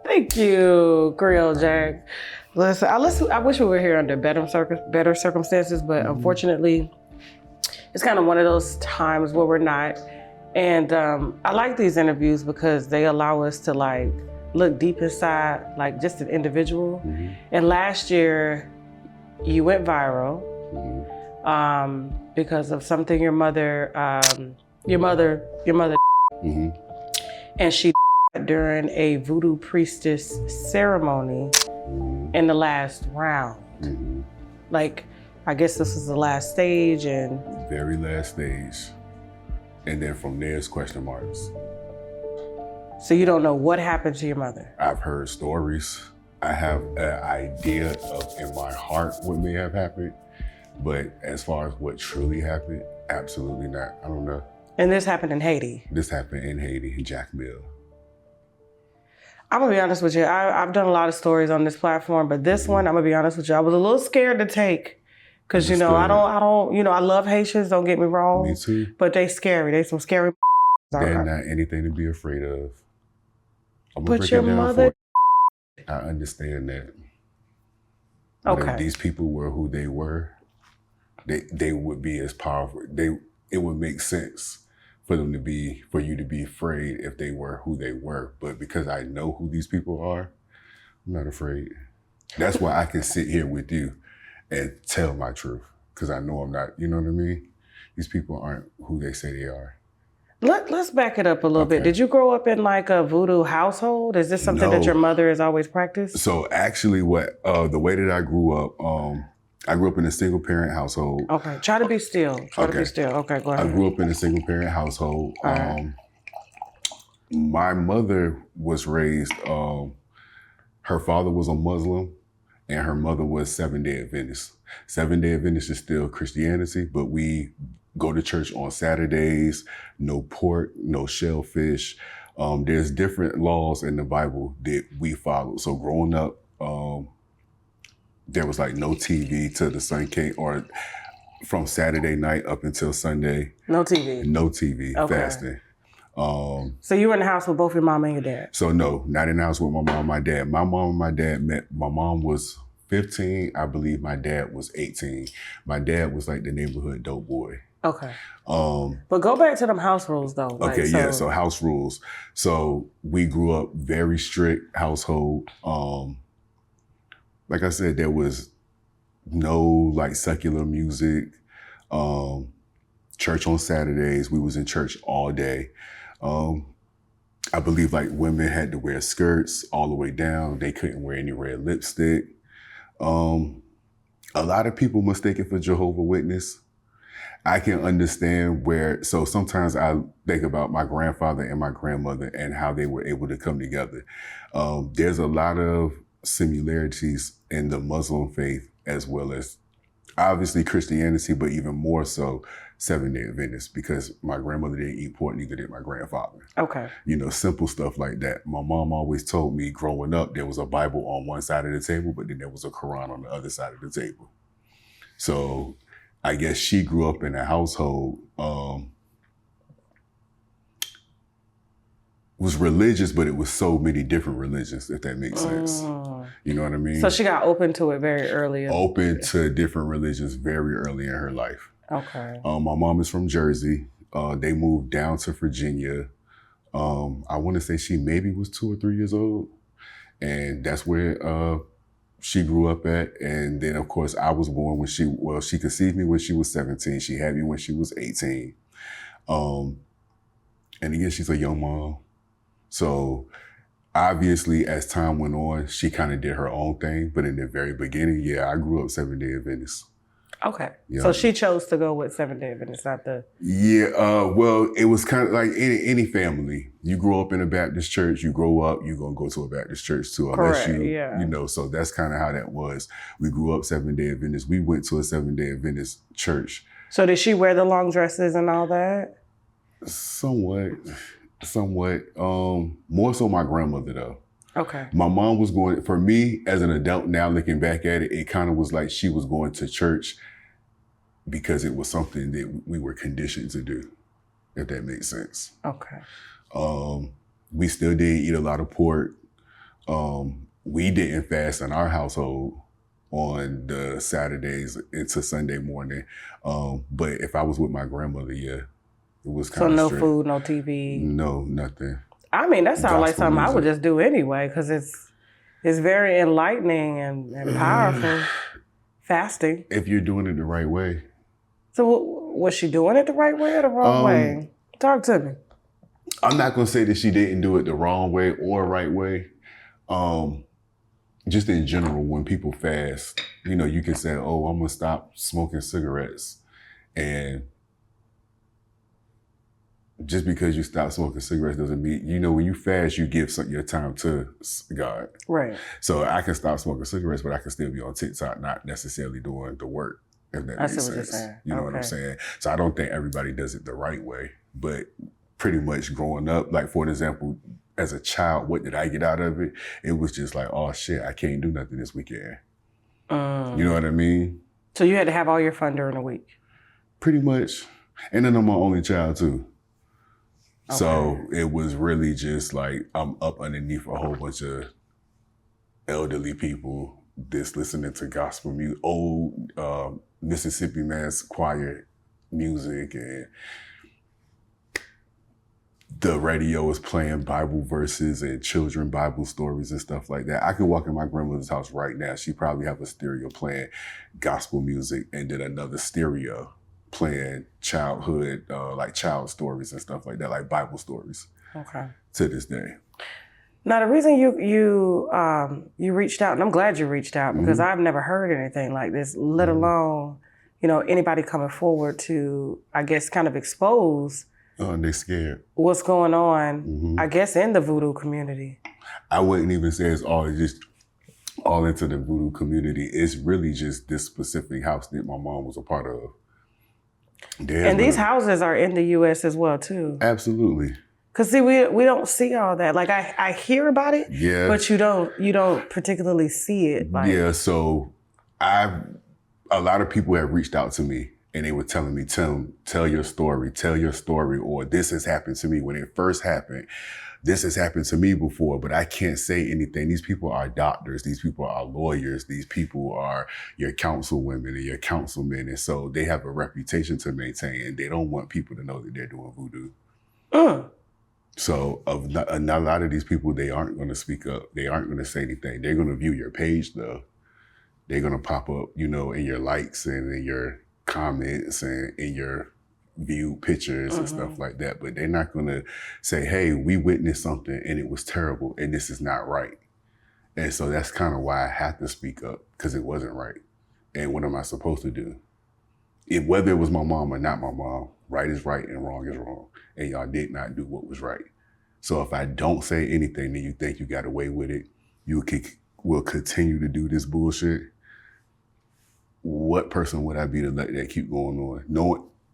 Thank you, Creole Jack. Listen, I wish we were here under better circumstances, but unfortunately, it's kind of one of those times where we're not. And I like these interviews because they allow us to like look deep inside, like just an individual. Mm-hmm. And last year, you went viral because of something your mother, Mm-hmm. and she during a Voodoo Priestess ceremony in the last round. Mm-hmm. Like, I guess this is the last stage and... Very last stage. And then from there, it's question marks. So you don't know what happened to your mother? I've heard stories. I have an idea of in my heart what may have happened, but as far as what truly happened, absolutely not. I don't know. And this happened in Haiti? This happened in Haiti, in Jacksonville. I'm gonna be honest with you. I've done a lot of stories on this platform, but this one, I'm gonna be honest with you, I was a little scared to take. Cause you know, I don't, you know, I love Haitians, don't get me wrong. Me too. But they scary, they some scary. They're not anything to be afraid of. But your mother. I understand that. Okay. But if these people were who they were, they would be as powerful. It would make sense for you to be afraid if they were who they were. But because I know who these people are, I'm not afraid. That's why I can sit here with you and tell my truth. Because I know I'm not, you know what I mean? These people aren't who they say they are. Let's back it up a little bit. Did you grow up in like a voodoo household? Is this something that your mother has always practiced? So actually the way that I grew up in a single parent household. Okay, try to be still. Try to be still. Okay, go ahead. I grew up in a single parent household. My mother was raised, her father was a Muslim and her mother was Seventh-day Adventist. Seventh-day Adventist is still Christianity, but we go to church on Saturdays, no pork, no shellfish. There's different laws in the Bible that we follow. So growing up, there was like no TV till the sun came, or from Saturday night up until Sunday. No TV? No TV, fasting. So you were in the house with both your mom and your dad? So no, not in the house with my mom and my dad. My mom and my dad met, my mom was 15, I believe my dad was 18. My dad was like the neighborhood dope boy. Okay. But go back to them house rules though. Okay, so house rules. So we grew up very strict household. Like I said, there was no like secular music. Church on Saturdays, we was in church all day. I believe like women had to wear skirts all the way down. They couldn't wear any red lipstick. A lot of people mistake it for Jehovah's Witness. I can understand so sometimes I think about my grandfather and my grandmother and how they were able to come together. There's a lot of similarities in the Muslim faith as well as obviously Christianity, but even more so Seventh-day Adventist, because my grandmother didn't eat pork, neither did my grandfather. Okay. You know, simple stuff like that. My mom always told me growing up, there was a Bible on one side of the table, but then there was a Quran on the other side of the table. So I guess she grew up in a household, was religious, but it was so many different religions, if that makes sense. You know what I mean? So she got open to it very early. Open to different religions very early in her life. Okay. My mom is from Jersey. They moved down to Virginia. I want to say she maybe was 2 or 3 years old. And that's where she grew up at. And then, of course, I was born when she conceived me when she was 17. She had me when she was 18. And again, she's a young mom. So obviously, as time went on, she kind of did her own thing. But in the very beginning, I grew up Seventh-day Adventist. Okay. Yeah. So she chose to go with Seventh-day Adventist, not the... Well, it was kind of like any family. You grow up in a Baptist church, you grow up, you're going to go to a Baptist church too. Unless Correct, you know, so that's kind of how that was. We grew up Seventh-day Adventist. We went to a Seventh-day Adventist church. So did she wear the long dresses and all that? Somewhat. More so my grandmother though. Okay. My mom was going, for me as an adult now looking back at it, it kind of was like she was going to church because it was something that we were conditioned to do, if that makes sense. Okay. We still did eat a lot of pork. We didn't fast in our household on the Saturdays into Sunday morning. But if I was with my grandmother, yeah, it was kind of So no strict. food, no TV. No, nothing. I mean, that sounds like Gospel something I would music. just do anyway, because it's very enlightening and powerful. Fasting. If you're doing it the right way. So was she doing it the right way or the wrong way? Talk to me. I'm not gonna say that she didn't do it the wrong way or right way. Just in general, when people fast, you know, you can say, "Oh, I'm gonna stop smoking cigarettes," and just because you stop smoking cigarettes doesn't mean, you know, when you fast, you give your time to God. Right. So I can stop smoking cigarettes, but I can still be on TikTok, not necessarily doing the work, if that makes sense. What you're saying. You know what I'm saying? So I don't think everybody does it the right way, but pretty much growing up, like for an example, as a child, what did I get out of it? It was just like, oh shit, I can't do nothing this weekend. You know what I mean? So you had to have all your fun during the week? Pretty much. And then I'm my only child too. Okay. So it was really just like, I'm up underneath a whole bunch of elderly people just listening to gospel music, old Mississippi Mass choir music, and the radio is playing Bible verses and children Bible stories and stuff like that. I could walk in my grandmother's house right now. She probably have a stereo playing gospel music and then another stereo playing childhood, like child stories and stuff like that, like Bible stories. Okay. To this day. Now, the reason you reached out, and I'm glad you reached out, because I've never heard anything like this, let alone, you know, anybody coming forward to, I guess, kind of expose and they scared. What's going on, I guess, in the voodoo community. I wouldn't even say it's all into the voodoo community. It's really just this specific house that my mom was a part of. And these houses are in the U.S. as well, too. Absolutely. Because, see, we don't see all that. Like, I hear about it, but you don't particularly see it. Like. Yeah, so a lot of people have reached out to me, and they were telling me, Tim, tell your story, or this has happened to me when it first happened. This has happened to me before, but I can't say anything. These people are doctors. These people are lawyers. These people are your councilwomen and your councilmen. And so they have a reputation to maintain, and they don't want people to know that they're doing voodoo. So a lot of these people, they aren't going to speak up. They aren't going to say anything. They're going to view your page, though. They're going to pop up, you know, in your likes and in your comments and in your viewed pictures and stuff like that. But they're not going to say, hey, we witnessed something and it was terrible and this is not right. And so that's kind of why I had to speak up, because it wasn't right. And what am I supposed to do? Whether it was my mom or not my mom, right is right and wrong is wrong. And y'all did not do what was right. So if I don't say anything, then you think you got away with it, you will continue to do this bullshit. What person would I be to let that keep going on,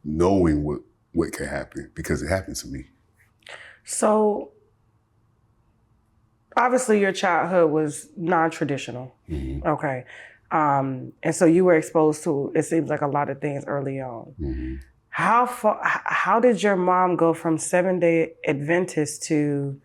knowing what could happen? Because it happened to me. So obviously your childhood was non-traditional. Okay. And so you were exposed to, it seems like, a lot of things early on. How did your mom go from Seventh-day Adventist to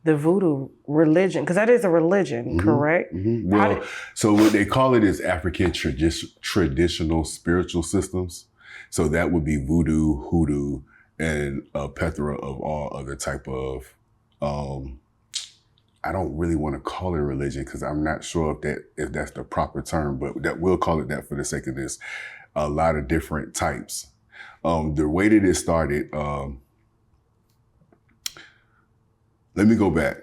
the voodoo religion? Because that is a religion, correct? Well, so what they call it is African traditional spiritual systems. So that would be voodoo, hoodoo, and a plethora of all other type of, I don't really want to call it religion because I'm not sure if that's the proper term, but that we'll call it that for the sake of this. A lot of different types. The way that it started, let me go back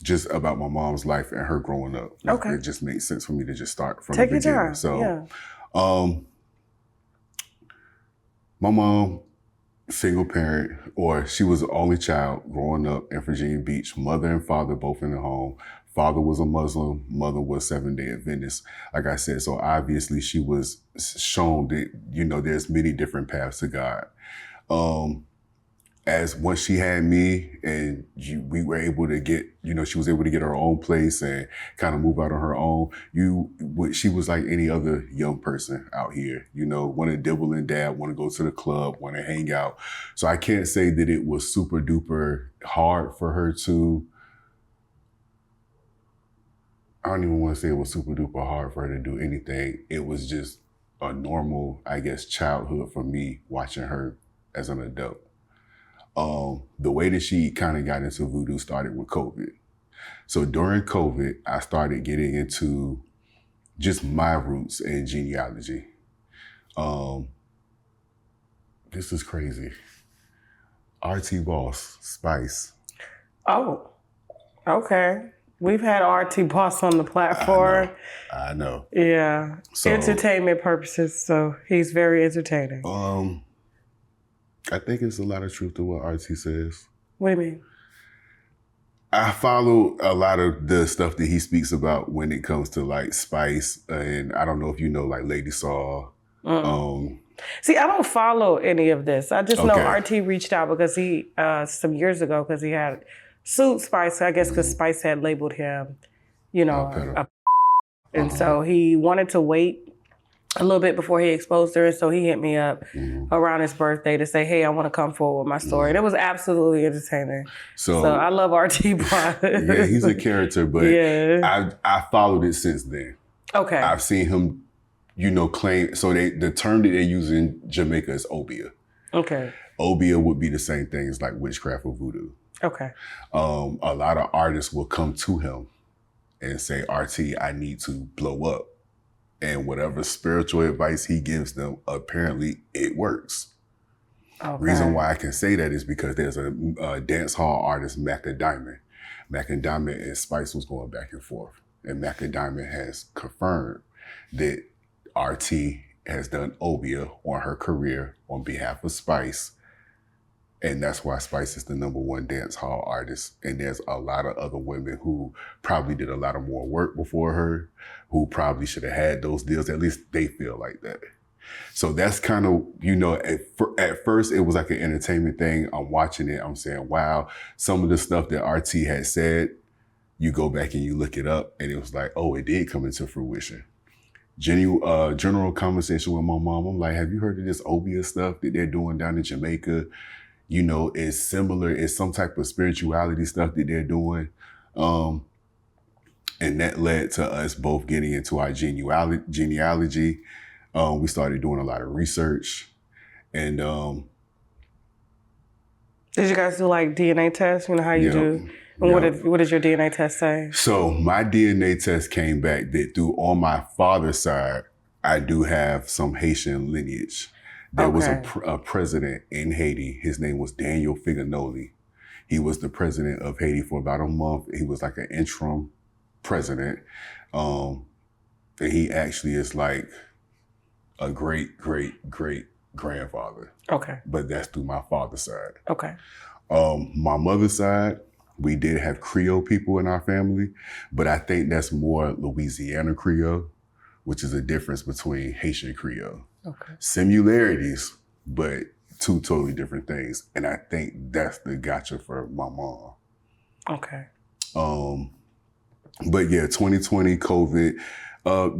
just about my mom's life and her growing up. Okay. It just makes sense for me to just start from Take the beginning. Your time. So, my mom, single parent, or she was the only child growing up in Virginia Beach, mother and father both in the home. Father was a Muslim, mother was Seventh-day Adventist. Like I said, so obviously she was shown that, you know, there's many different paths to God. as once she had me and we were able to get, she was able to get her own place and kind of move out on her own. She was like any other young person out here, want to dibble and dab, want to go to the club, want to hang out. So I can't say that it was super duper hard for her to, I don't even want to say it was super duper hard for her to do anything. It was just a normal, I guess, childhood for me watching her as an adult. The way that she kind of got into voodoo started with COVID. So during COVID, I started getting into just my roots and genealogy. This is crazy. RT Boss, Spice. Oh, okay. We've had RT Boss on the platform. I know. Yeah. So, entertainment purposes, so he's very entertaining. I think it's a lot of truth to what RT says. What do you mean? I follow a lot of the stuff that he speaks about when it comes to like Spice, and I don't know if you know like Lady Saw. See, I don't follow any of this. I just know RT reached out because he, some years ago, because he had sued Spice, I guess because Spice had labeled him, and so he wanted to wait a little bit before he exposed her, and so he hit me up around his birthday to say, hey, I want to come forward with my story. And it was absolutely entertaining. So I love RT Boss. Yeah, he's a character, but I followed it since then. Okay. I've seen him, claim, so the term that they use in Jamaica is obia. Okay. Obia would be the same thing as like witchcraft or voodoo. Okay. A lot of artists will come to him and say, RT, I need to blow up. And whatever spiritual advice he gives them, apparently it works. Okay. Reason why I can say that is because there's a dance hall artist, Macadamia. Macadamia and Spice was going back and forth. And Macadamia has confirmed that RT has done obia on her career on behalf of Spice. And that's why Spice is the #1 dance hall artist. And there's a lot of other women who probably did a lot of more work before her, who probably should have had those deals. At least they feel like that. So that's kind of, at first it was like an entertainment thing. I'm watching it. I'm saying, wow, some of the stuff that RT had said, you go back and you look it up and it was like, oh, it did come into fruition. General conversation with my mom. I'm like, have you heard of this obia stuff that they're doing down in Jamaica? It's similar. It's some type of spirituality stuff that they're doing. And that led to us both getting into our genealogy. We started doing a lot of research. And did you guys do like DNA tests? How you do? And what did your DNA test say? So my DNA test came back that on my father's side, I do have some Haitian lineage. There was a president in Haiti. His name was Daniel Figanoli. He was the president of Haiti for about a month. He was like an interim president. And he actually is like a great, great, great grandfather. Okay. But that's through my father's side. Okay. My mother's side, we did have Creole people in our family, but I think that's more Louisiana Creole, which is a difference between Haitian Creole. Okay. Similarities, but two totally different things. And I think that's the gotcha for my mom. Okay. But yeah, 2020, COVID,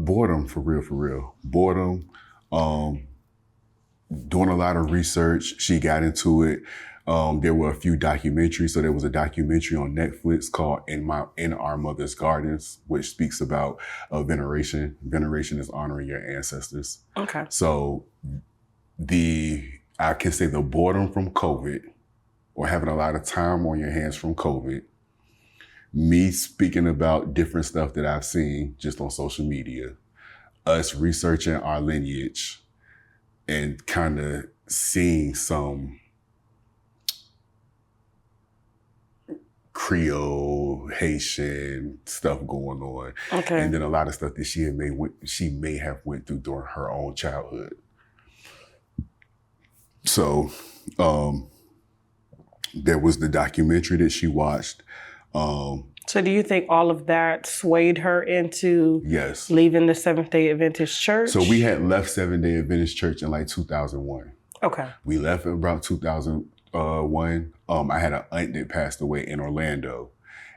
boredom, for real. Boredom, doing a lot of research. She got into it. There were a few documentaries. So there was a documentary on Netflix called In Our Mother's Gardens, which speaks about veneration. Veneration is honoring your ancestors. Okay. So I can say the boredom from COVID, or having a lot of time on your hands from COVID, me speaking about different stuff that I've seen just on social media, us researching our lineage, and kind of seeing some Creole, Haitian stuff going on. Okay. And then a lot of stuff that she may have went through during her own childhood. So there was the documentary that she watched. So do you think all of that swayed her into leaving the Seventh-day Adventist Church? So we had left Seventh-day Adventist Church in like 2001. Okay. We left in about 2000. one. I had an aunt that passed away in Orlando,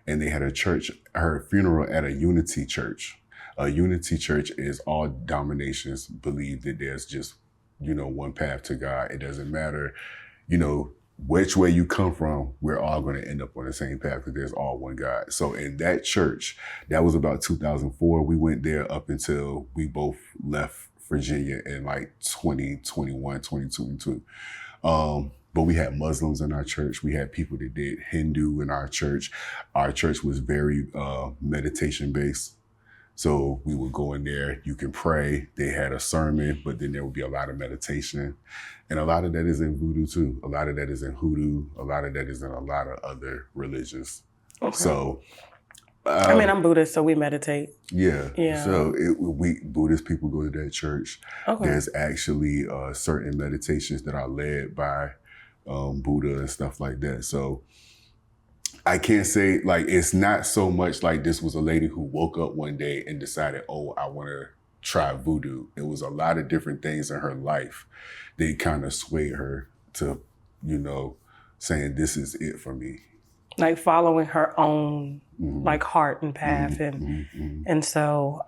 and they had a church, her funeral at a Unity church. A Unity church is all denominations believe that there's just, one path to God. It doesn't matter, which way you come from, we're all going to end up on the same path because there's all one God. So in that church, that was about 2004. We went there up until we both left Virginia in like 2021, 2022. But we had Muslims in our church. We had people that did Hindu in our church. Our church was very meditation based. So we would go in there, you can pray. They had a sermon, but then there would be a lot of meditation. And a lot of that is in voodoo too. A lot of that is in hoodoo. A lot of that is in a lot of other religions. Okay. So, I'm Buddhist, so we meditate. Yeah. So we Buddhist people go to that church. Okay. There's actually certain meditations that are led by Buddha and stuff like that. So I can't say, it's not so much like this was a lady who woke up one day and decided, oh, I want to try voodoo. It was a lot of different things in her life that kind of swayed her to, saying this is it for me. Like following her own, heart and path. And so,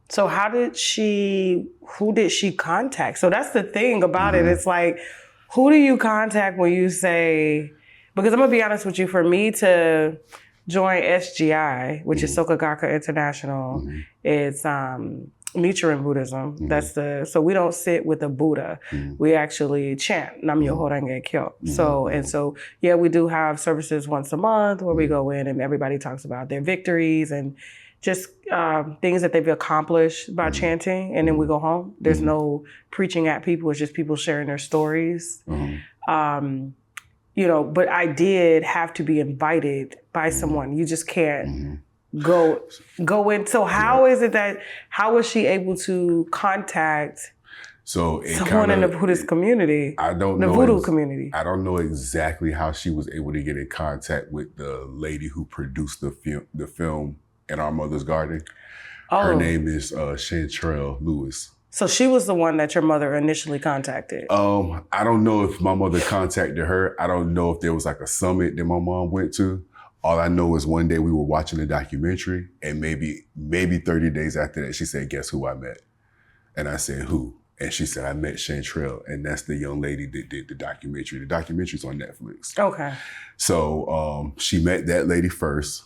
so who did she contact? So that's the thing about it. It's like, who do you contact when you say, because I'm going to be honest with you, for me to join SGI, which is Soka Gakka International, it's Nichiren Buddhism. That's so we don't sit with a Buddha. We actually chant Nam Myoho Renge Kyo. So we do have services once a month where we go in and everybody talks about their victories and just things that they've accomplished by chanting, and then we go home. There's no preaching at people. It's just people sharing their stories. But I did have to be invited by someone. You just can't go in. So how was she able to contact someone in the Buddhist community? I don't know. The Voodoo community. I don't know exactly how she was able to get in contact with the lady who produced the film In Our Mother's Garden. Her name is Chantrell Lewis. So she was the one that your mother initially contacted? I don't know if my mother contacted her. I don't know if there was a summit that my mom went to. All I know is one day we were watching a documentary, and maybe 30 days after that, she said, guess who I met? And I said, who? And she said, I met Chantrell, and that's the young lady that did the documentary. The documentary's on Netflix. Okay. So she met that lady first.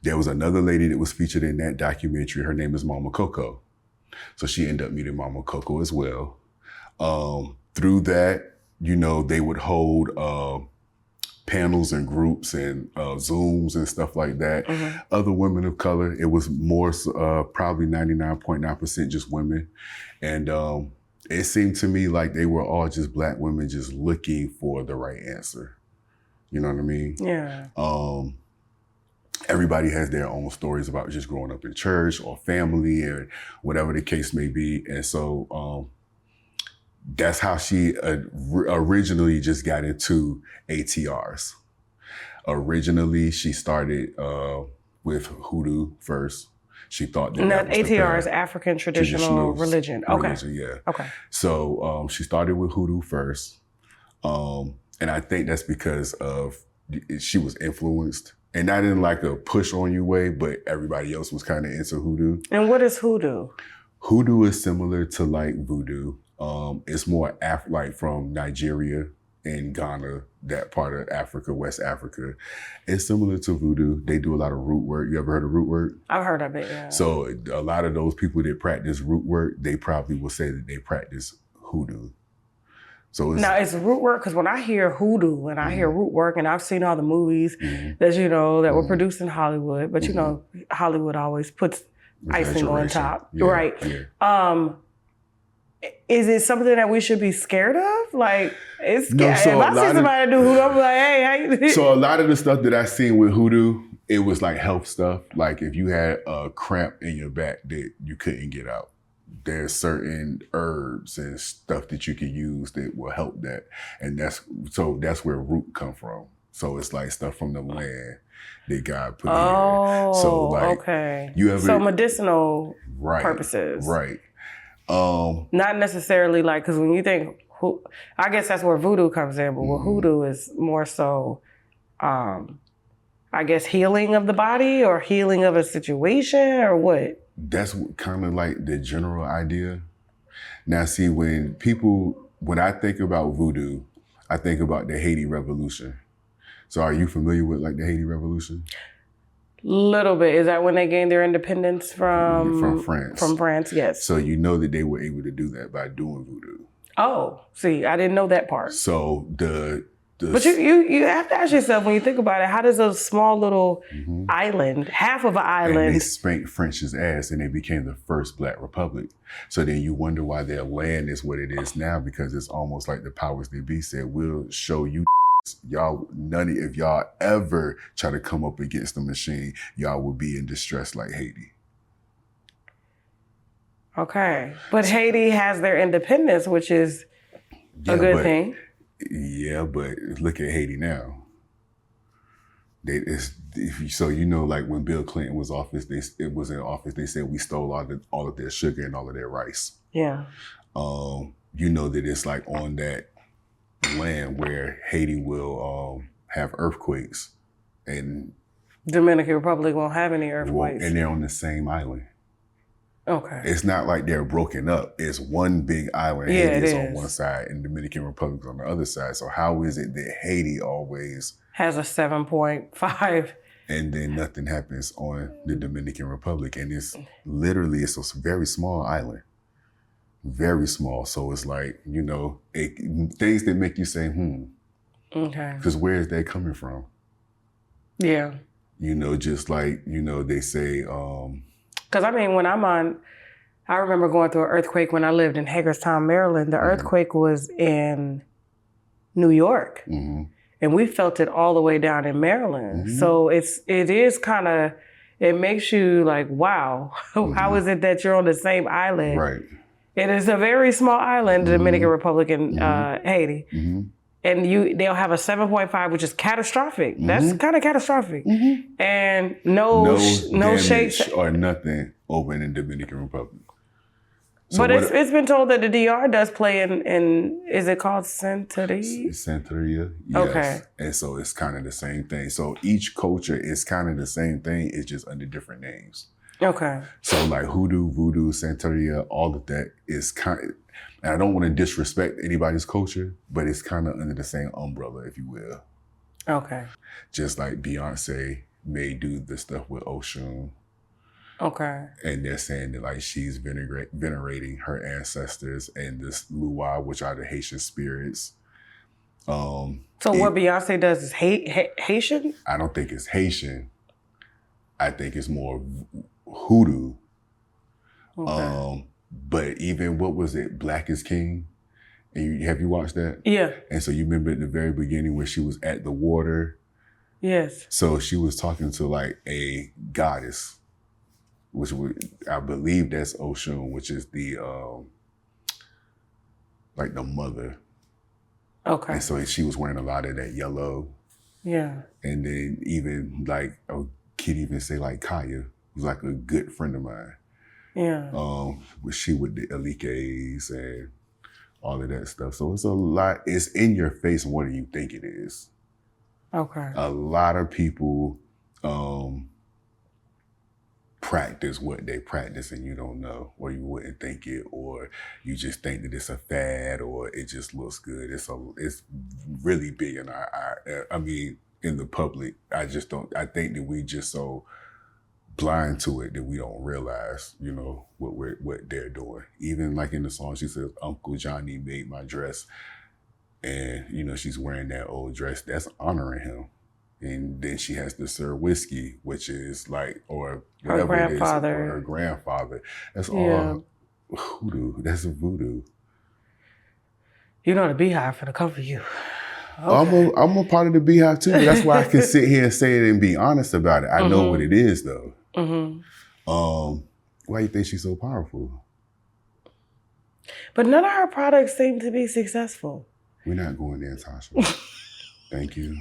There was another lady that was featured in that documentary. Her name is Mama Coco. So she ended up meeting Mama Coco as well. Through that, they would hold panels and groups and Zooms and stuff like that. Other women of color, it was more, probably 99.9% just women. And it seemed to me like they were all just Black women just looking for the right answer. You know what I mean? Yeah. Everybody has their own stories about just growing up in church or family or whatever the case may be. And so that's how she originally just got into ATRs. Originally, she started with Hoodoo first. She thought that ATR is African traditional religion. Okay. Yeah. Okay. So she started with Hoodoo first. And I think that's because she was influenced. And not in a push on you way, but everybody else was kind of into Hoodoo. And what is Hoodoo? Hoodoo is similar to Voodoo. It's more from Nigeria and Ghana, that part of Africa, West Africa. It's similar to Voodoo. They do a lot of root work. You ever heard of root work? I've heard of it, yeah. So a lot of those people that practice root work, they probably will say that they practice Hoodoo. So it's root work, because when I hear hoodoo and I hear root work, and I've seen all the movies that were produced in Hollywood, but Hollywood always puts icing on top, right? Yeah. Is it something that we should be scared of? It's scary. If I see somebody do hoodoo, I'm like, hey, how you do? So a lot of the stuff that I seen with hoodoo, it was health stuff. If you had a cramp in your back that you couldn't get out, there's certain herbs and stuff that you can use that will help that. And that's where root come from. So it's stuff from the land that God put in here. So okay. So medicinal purposes. Right. Not necessarily because when you think I guess that's where voodoo comes in, but where hoodoo is more so, I guess, healing of the body or healing of a situation or what? That's kind of like the general idea. Now, see, when I think about voodoo, I think about the Haiti Revolution. So are you familiar with like the Haiti Revolution? Little bit. Is that when they gained their independence from France? From France, yes. So you know that they were able to do that by doing voodoo. Oh, see, I didn't know that part. So but you have to ask yourself, when you think about it, how does a small little island, half of an island, and they spanked French's ass and they became the first Black republic. So then you wonder why their land is what it is now, because it's almost like the powers that be said, we'll show you y'all, if y'all ever try to come up against the machine, y'all will be in distress like Haiti. Okay. But Haiti has their independence, which is a good thing. Yeah, but look at Haiti now. So you know, like when Bill Clinton was in office, they said we stole all of their sugar and all of their rice. Yeah. You know that it's like on that land where Haiti will have earthquakes, and Dominican Republic won't have any earthquakes. And they're on the same island. Okay. It's not like they're broken up. It's one big island. Yeah, Haiti is it on is. one side and Dominican Republic on the other side. So how is it that Haiti always has a 7.5? And then nothing happens on the Dominican Republic. And it's a very small island. Very small. So it's like, you know, things that make you say, Okay. Because where is that coming from? Yeah. You know, just like, you know, they say... Because, I mean, I remember going through an earthquake when I lived in Hagerstown, Maryland. The earthquake was in New York. Mm-hmm. And we felt it all the way down in Maryland. Mm-hmm. So it makes you like, wow, how is it that you're on the same island? Right. It is a very small island, the Dominican Republic and Haiti. Mm-hmm. And they'll have a 7.5, which is catastrophic. That's kind of catastrophic. Mm-hmm. And no shakes or nothing over in the Dominican Republic. So but it's been told that the DR does play in is it called Santeria? Santeria, yes. Okay. And so it's kind of the same thing. So each culture is kind of the same thing. It's just under different names. Okay. So like hoodoo, voodoo, Santeria, all of that is kind of, and I don't want to disrespect anybody's culture, but it's kind of under the same umbrella, if you will. Okay. Just like Beyonce may do the stuff with Oshun. Okay. And they're saying that like she's venerating her ancestors and this Luau, which are the Haitian spirits. So what Beyonce does is Haitian? I don't think it's Haitian. I think it's more hoodoo. Okay. But even, what was it, Black is King? And have you watched that? Yeah. And so you remember at the very beginning where she was at the water? Yes. So she was talking to like a goddess, which I believe that's Oshun, which is the, like the mother. Okay. And so she was wearing a lot of that yellow. Yeah. And then even like, I could even say like Kaya, who's like a good friend of mine. Yeah. She with the Elikes and all of that stuff. So it's a lot, it's in your face more than you think it is. Okay. A lot of people practice what they practice and you don't know, or you wouldn't think it, or you just think that it's a fad, or it just looks good. It's really big in in the public. I think that we just so blind to it that we don't realize, you know, what they're doing. Even like in the song, she says, Uncle Johnny made my dress. And, you know, she's wearing that old dress. That's honoring him. And then she has to serve whiskey, which is like, or whatever her grandfather. it is, or her grandfather. That's all hoodoo. That's a voodoo. You know the Beehive for the come for you. Okay. I'm a part of the Beehive too. That's why I can sit here and say it and be honest about it. I know what it is though. Mm-hmm. Why do you think she's so powerful? But none of her products seem to be successful. We're not going there, Tasha. Thank you.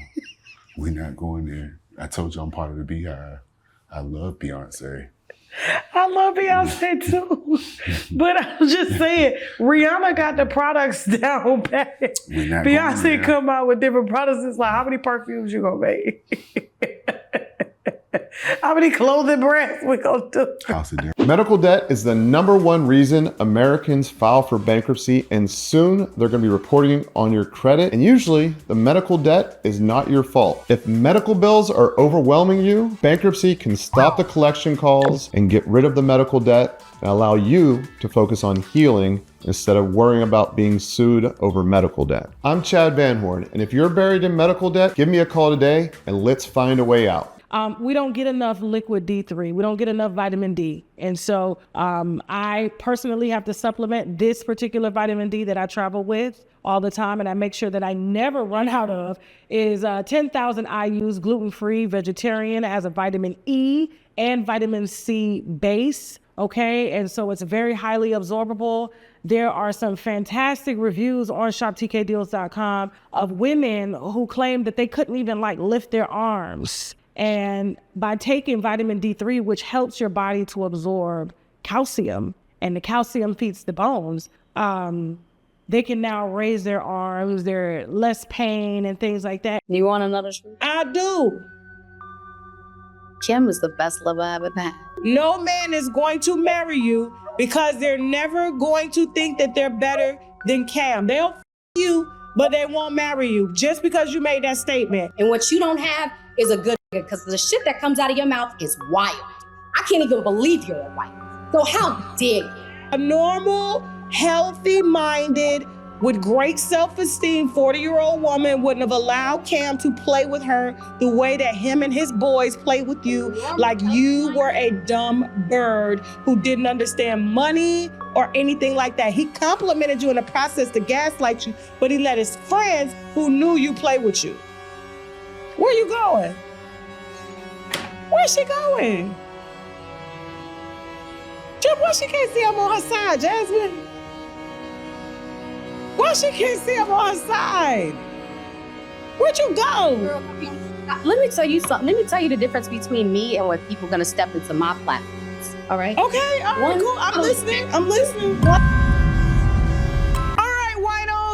We're not going there. I told you I'm part of the Beehive. I love Beyonce. I love Beyonce too. But I was just saying, Rihanna got the products down pat. Beyonce come out with different products. It's like, how many perfumes you gonna make? How many clothing brands we gonna do? Medical debt is the #1 reason Americans file for bankruptcy, and soon they're going to be reporting on your credit. And usually the medical debt is not your fault. If medical bills are overwhelming you, bankruptcy can stop the collection calls and get rid of the medical debt and allow you to focus on healing instead of worrying about being sued over medical debt. I'm Chad Van Horn, and if you're buried in medical debt, give me a call today and let's find a way out. We don't get enough liquid D3. We don't get enough vitamin D. And so I personally have to supplement this particular vitamin D that I travel with all the time, and I make sure that I never run out of, is 10,000 IUs, gluten-free, vegetarian, as a vitamin E and vitamin C base, okay? And so it's very highly absorbable. There are some fantastic reviews on shoptkdeals.com of women who claim that they couldn't even lift their arms. And by taking vitamin D3, which helps your body to absorb calcium, and the calcium feeds the bones, they can now raise their arms, they're less pain and things like that. You want another truth? I do. Kim is the best lover I've ever had. No man is going to marry you because they're never going to think that they're better than Cam. They'll you, but they won't marry you just because you made that statement. And what you don't have is a good nigga, because the shit that comes out of your mouth is wild. I can't even believe you're a wife. So how dare you? A normal, healthy-minded, with great self-esteem 40-year-old woman wouldn't have allowed Cam to play with her the way that him and his boys play with you, like you were a dumb bird who didn't understand money or anything like that. He complimented you in the process to gaslight you, but he let his friends who knew you play with you. Where you going? Where's she going? Why she can't see him on her side, Jasmine? Why she can't see him on her side? Where'd you go? Girl, let me tell you something. Let me tell you the difference between me and when people are gonna step into my platforms. All right? Okay, all right, cool. I'm listening.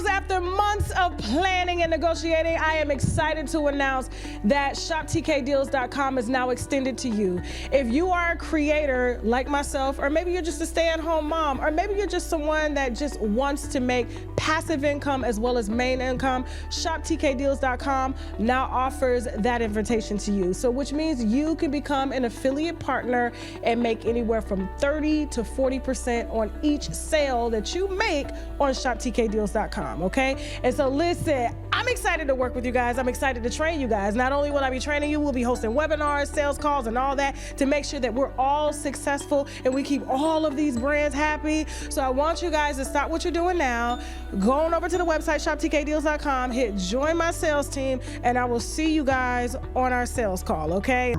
After months of planning and negotiating, I am excited to announce that shoptkdeals.com is now extended to you. If you are a creator like myself, or maybe you're just a stay-at-home mom, or maybe you're just someone that just wants to make passive income as well as main income, shoptkdeals.com now offers that invitation to you. So which means you can become an affiliate partner and make anywhere from 30 to 40% on each sale that you make on shoptkdeals.com. Okay? And so listen, I'm excited to work with you guys. I'm excited to train you guys. Not only will I be training you, we'll be hosting webinars, sales calls, and all that to make sure that we're all successful and we keep all of these brands happy. So I want you guys to stop what you're doing now. Go on over to the website, shoptkdeals.com, hit join my sales team, and I will see you guys on our sales call, okay?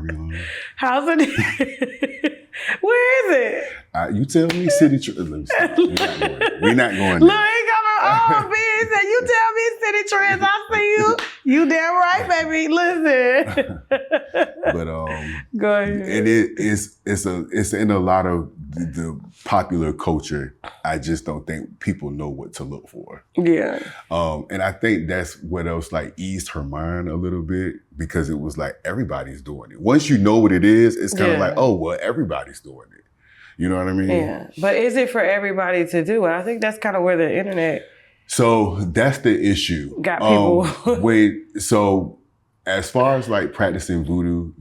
How's it? Where is it? You tell me, City Trends. We're not going Look, he coming on, B. He said, you tell me, City Trends. I see you. You damn right, baby. Listen. But go ahead. And it's in a lot of the popular culture. I just don't think people know what to look for. Yeah. And I think that's what else eased her mind a little bit, because it was like everybody's doing it. Once you know what it is, it's kind of like, oh well, everybody's doing it. You know what I mean? Yeah. But is it for everybody to do it? I think that's kind of where the internet. So that's the issue. Got people. So as far as practicing voodoo,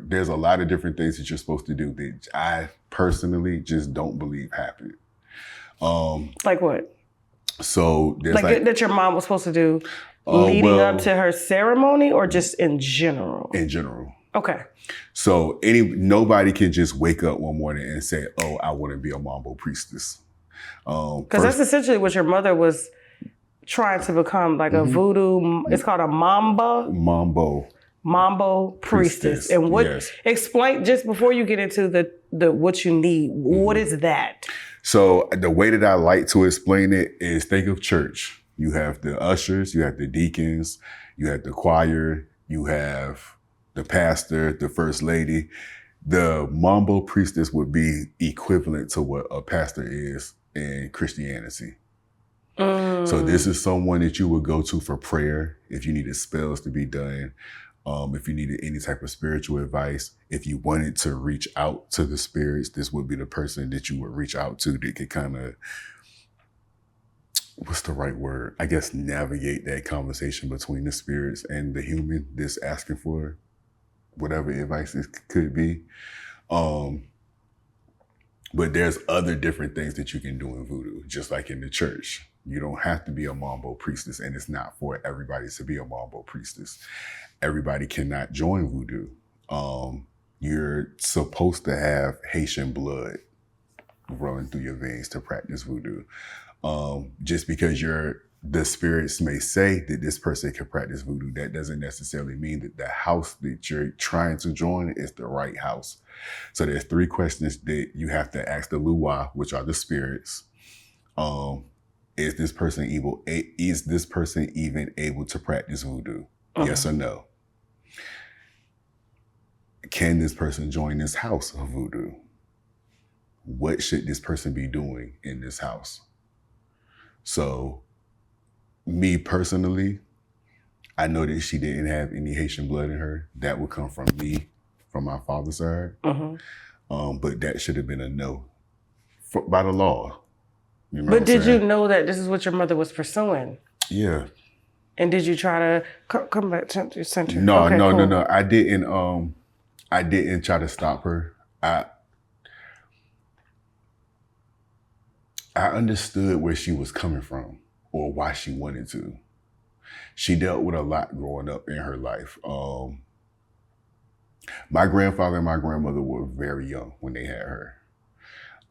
there's a lot of different things that you're supposed to do that I personally just don't believe happen. Like what? So there's that your mom was supposed to do leading up to her ceremony, or just in general? In general. Okay. So nobody can just wake up one morning and say, oh, I want to be a mambo priestess. Because that's essentially what your mother was trying to become, a voodoo, it's called a mambo priestess. And what, explain, just before you get into the what you need, what is that? So the way that I like to explain it is, think of church. You have the ushers, you have the deacons, you have the choir, you have the pastor, the first lady. The mambo priestess would be equivalent to what a pastor is in Christianity. So this is someone that you would go to for prayer if you needed spells to be done, if you needed any type of spiritual advice, if you wanted to reach out to the spirits, this would be the person that you would reach out to that could kind of, what's the right word? I guess navigate that conversation between the spirits and the human that's asking for whatever advice it could be. But there's other different things that you can do in voodoo, just like in the church. You don't have to be a mambo priestess, and it's not for everybody to be a mambo priestess. Everybody cannot join voodoo. You're supposed to have Haitian blood running through your veins to practice voodoo. Just because the spirits may say that this person can practice voodoo, that doesn't necessarily mean that the house that you're trying to join is the right house. So there's 3 questions that you have to ask the Luwa, which are the spirits. Is this person even able to practice voodoo? Yes or no? Can this person join this house of voodoo? What should this person be doing in this house? So me personally, I know that she didn't have any Haitian blood in her. That would come from me, from my father's side. But that should have been a no by the law. You know but did you know that this is what your mother was pursuing? Yeah. And did you try to come back to your center? No, okay, no, cool. no. I didn't try to stop her. I understood where she was coming from or why she wanted to. She dealt with a lot growing up in her life. My grandfather and my grandmother were very young when they had her.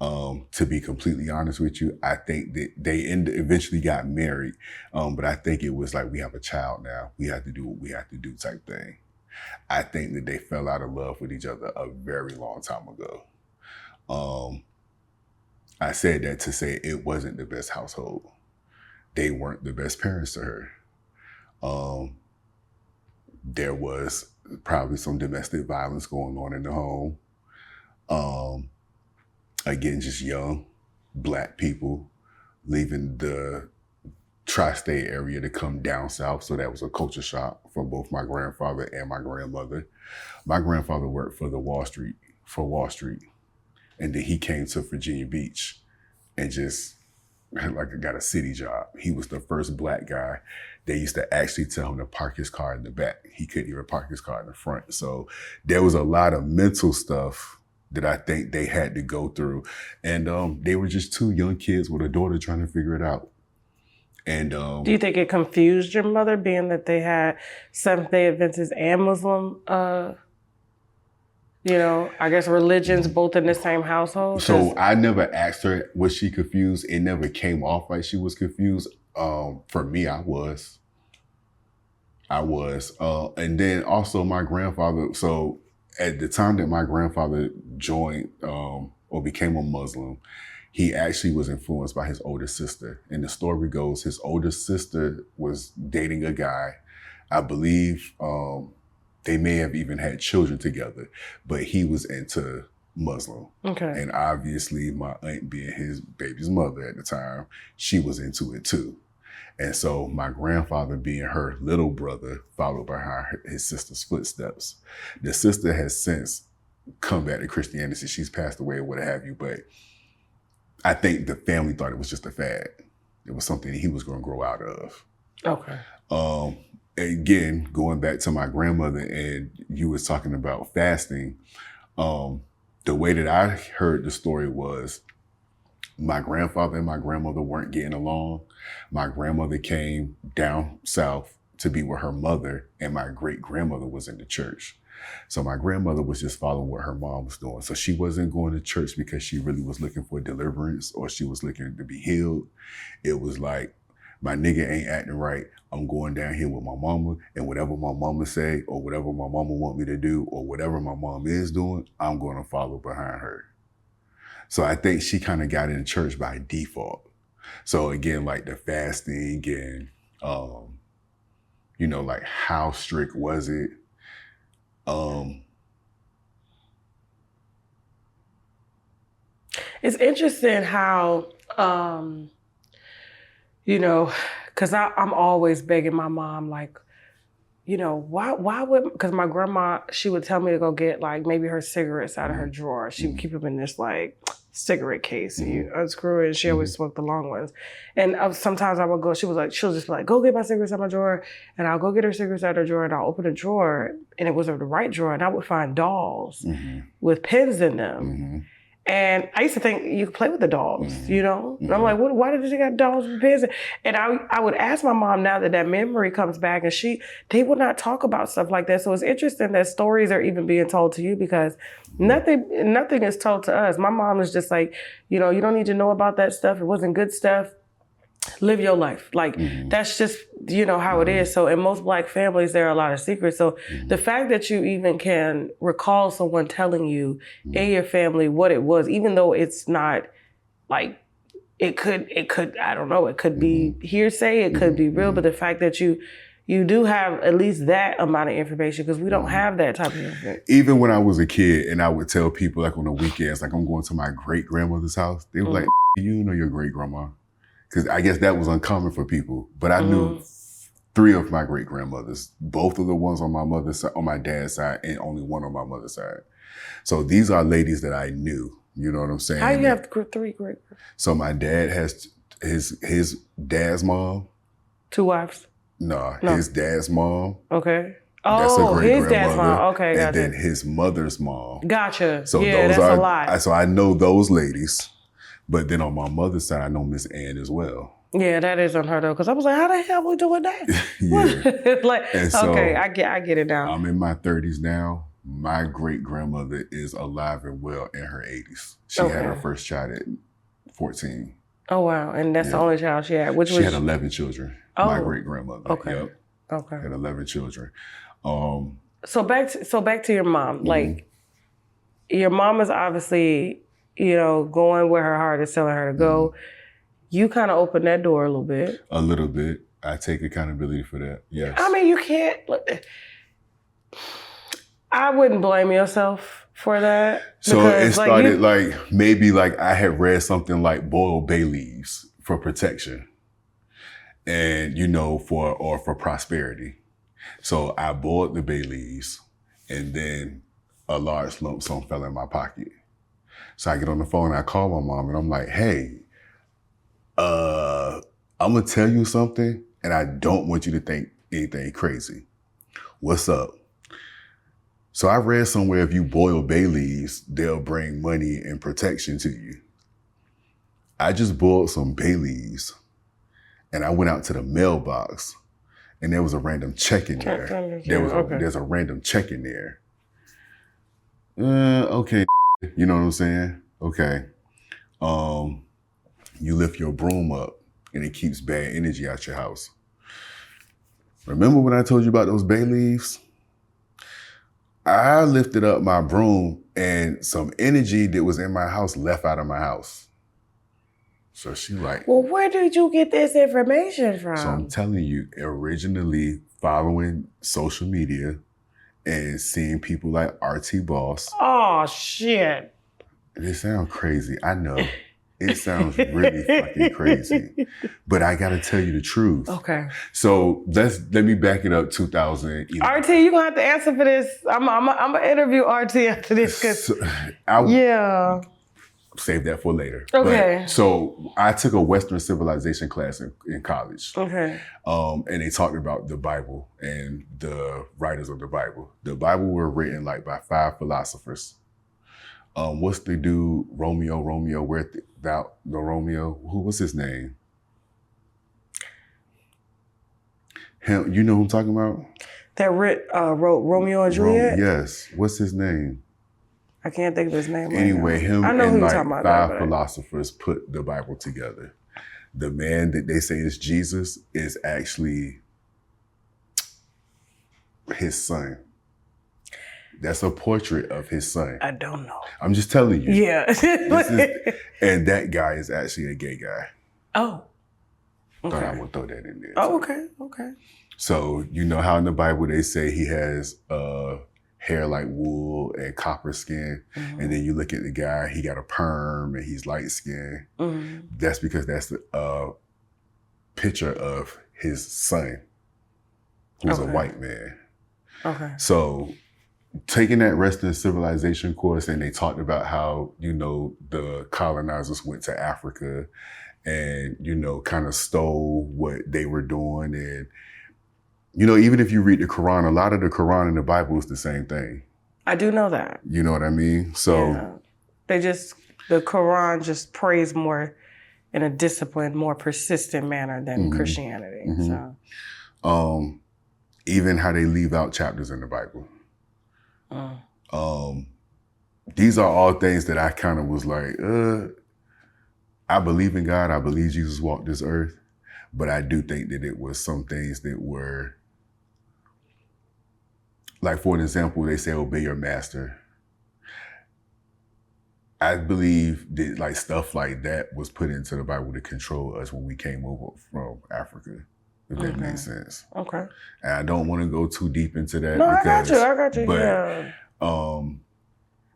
To be completely honest with you, I think that they eventually got married. But I think it was like, we have a child now. We have to do what we have to do type thing. I think that they fell out of love with each other a very long time ago. I said that to say it wasn't the best household. They weren't the best parents to her. There was probably some domestic violence going on in the home. Again, just young Black people leaving the tri-state area to come down south. So that was a culture shock for both my grandfather and my grandmother. My grandfather worked for Wall Street. And then he came to Virginia Beach and just got a city job. He was the first Black guy. They used to actually tell him to park his car in the back. He couldn't even park his car in the front. So there was a lot of mental stuff that I think they had to go through. And they were just 2 young kids with a daughter trying to figure it out. And do you think it confused your mother, being that they had Seventh-day Adventists and Muslim, I guess religions both in the same household? So I never asked her, was she confused? It never came off like she was confused. For me, I was. And then also my grandfather, so at the time that my grandfather joined or became a Muslim, he actually was influenced by his older sister. And the story goes, his older sister was dating a guy. I believe they may have even had children together, but he was into Muslim. Okay. And obviously my aunt, being his baby's mother at the time, she was into it too. And so my grandfather, being her little brother, followed behind his sister's footsteps. The sister has since come back to Christianity. She's passed away or what have you, but I think the family thought it was just a fad. It was something he was going to grow out of. Okay. Again, going back to my grandmother, and you was talking about fasting, the way that I heard the story was my grandfather and my grandmother weren't getting along. My grandmother came down south to be with her mother, and my great-grandmother was in the church. So my grandmother was just following what her mom was doing. So she wasn't going to church because she really was looking for deliverance or she was looking to be healed. It was like, my nigga ain't acting right. I'm going down here with my mama, and whatever my mama say or whatever my mama want me to do or whatever my mom is doing, I'm going to follow behind her. So I think she kind of got in church by default. So again, like the fasting and, like how strict was it? It's interesting how, you know, because I'm always begging my mom, like, you know, why would, because my grandma, she would tell me to go get like maybe her cigarettes out of her drawer. She would keep them in this like cigarette case and you unscrew it, and she always smoked the long ones. And sometimes I would go, she'll just be like, go get my cigarettes out of my drawer, and I'll go get her cigarettes out of her drawer, and I'll open the drawer, and it was the right drawer, and I would find dolls with pins in them. And I used to think you could play with the dolls, you know? And I'm like, why did you got dolls with pins? And I would ask my mom now that memory comes back, and they would not talk about stuff like that. So it's interesting that stories are even being told to you, because nothing is told to us. My mom is just like, you know, you don't need to know about that stuff. It wasn't good stuff. Live your life. Like, that's just, you know, how it is. So in most Black families, there are a lot of secrets. So the fact that you even can recall someone telling you in your family what it was, even though it's not like, it could, I don't know, it could be hearsay, it could be real, but the fact that you do have at least that amount of information, because we don't have that type of information. Even when I was a kid and I would tell people like on the weekends, like I'm going to my great grandmother's house, they were like, you know your great grandma. Because I guess that was uncommon for people. But I knew 3 of my great grandmothers, both of the ones on my mother's side, on my dad's side, and only one on my mother's side. So these are ladies that I knew. You know what I'm saying? How do you have 3 great? So my dad has his dad's mom. 2 wives? No, his dad's mom. Okay. That's a great his dad's mom. Okay, gotcha. And then his mother's mom. Gotcha. So yeah, those that's a lot. So I know those ladies. But then on my mother's side, I know Miss Ann as well. Yeah, that is unheard of. Because I was like, how the hell we doing that? Yeah. Like, so okay, I get it now. I'm in my 30s now. My great grandmother is alive and well in her 80s. She had her first child at 14. Oh wow, and that's the only child she had. She had 11 children. My great grandmother. Okay. Yep. Okay. Had 11 children. So back to your mom. Like, your mom is obviously, you know, going where her heart is telling her to go. You kind of open that door a little bit. A little bit. I take accountability for that. Yes. I mean, you can't. I wouldn't blame yourself for that. So it started maybe I had read something like boil bay leaves for protection, and you know, for prosperity. So I boiled the bay leaves, and then a large lump sum fell in my pocket. So I get on the phone and I call my mom and I'm like, hey, I'm gonna tell you something and I don't want you to think anything crazy. What's up? So I read somewhere if you boil bay leaves, they'll bring money and protection to you. I just boiled some bay leaves and I went out to the mailbox and there was a random check in there. There's a random check in there. Okay. You know what I'm saying? Okay. You lift your broom up and it keeps bad energy out your house. Remember when I told you about those bay leaves? I lifted up my broom and some energy that was in my house left out of my house. So she like, well, where did you get this information from? So I'm telling you, originally following social media and seeing people like RT Boss. Oh, shit. It sounds crazy. I know. It sounds really fucking crazy. But I got to tell you the truth. Okay. So let me back it up 2000. RT, you're going to have to answer for this. I'm going to interview RT after this. Yeah. Save that for later. Okay. So I took a Western civilization class in college. Okay. And they talked about the Bible and the writers of the Bible. The Bible were written by 5 philosophers. What's the dude, Romeo, where the Romeo, who was his name? Him, you know who I'm talking about? That wrote Romeo and Juliet? Yes. What's his name? I can't think of his name. Anyway, right him I know and who you're talking about 5 philosophers put the Bible together. The man that they say is Jesus is actually his son. That's a portrait of his son. I don't know. I'm just telling you. Yeah. And that guy is actually a gay guy. Oh. Okay. Thought I would throw that in there. Oh, okay. Okay. So you know how in the Bible they say he has hair like wool and copper skin. And then you look at the guy, he got a perm and he's light skinned. That's because that's the picture of his son, who's a white man. Okay. So taking that Western civilization course, and they talked about how, you know, the colonizers went to Africa and, you know, kind of stole what they were doing. And, you know, even if you read the Quran, a lot of the Quran and the Bible is the same thing. I do know that. You know what I mean? So the Quran just prays more in a disciplined, more persistent manner than Christianity. So even how they leave out chapters in the Bible. These are all things that I kind of was like, I believe in God. I believe Jesus walked this earth. But I do think that it was some things that were, like, for an example, they say, obey your master. I believe that, like, stuff like that was put into the Bible to control us when we came over from Africa, if that makes sense. Okay. And I don't want to go too deep into that. No, I got you. But, yeah.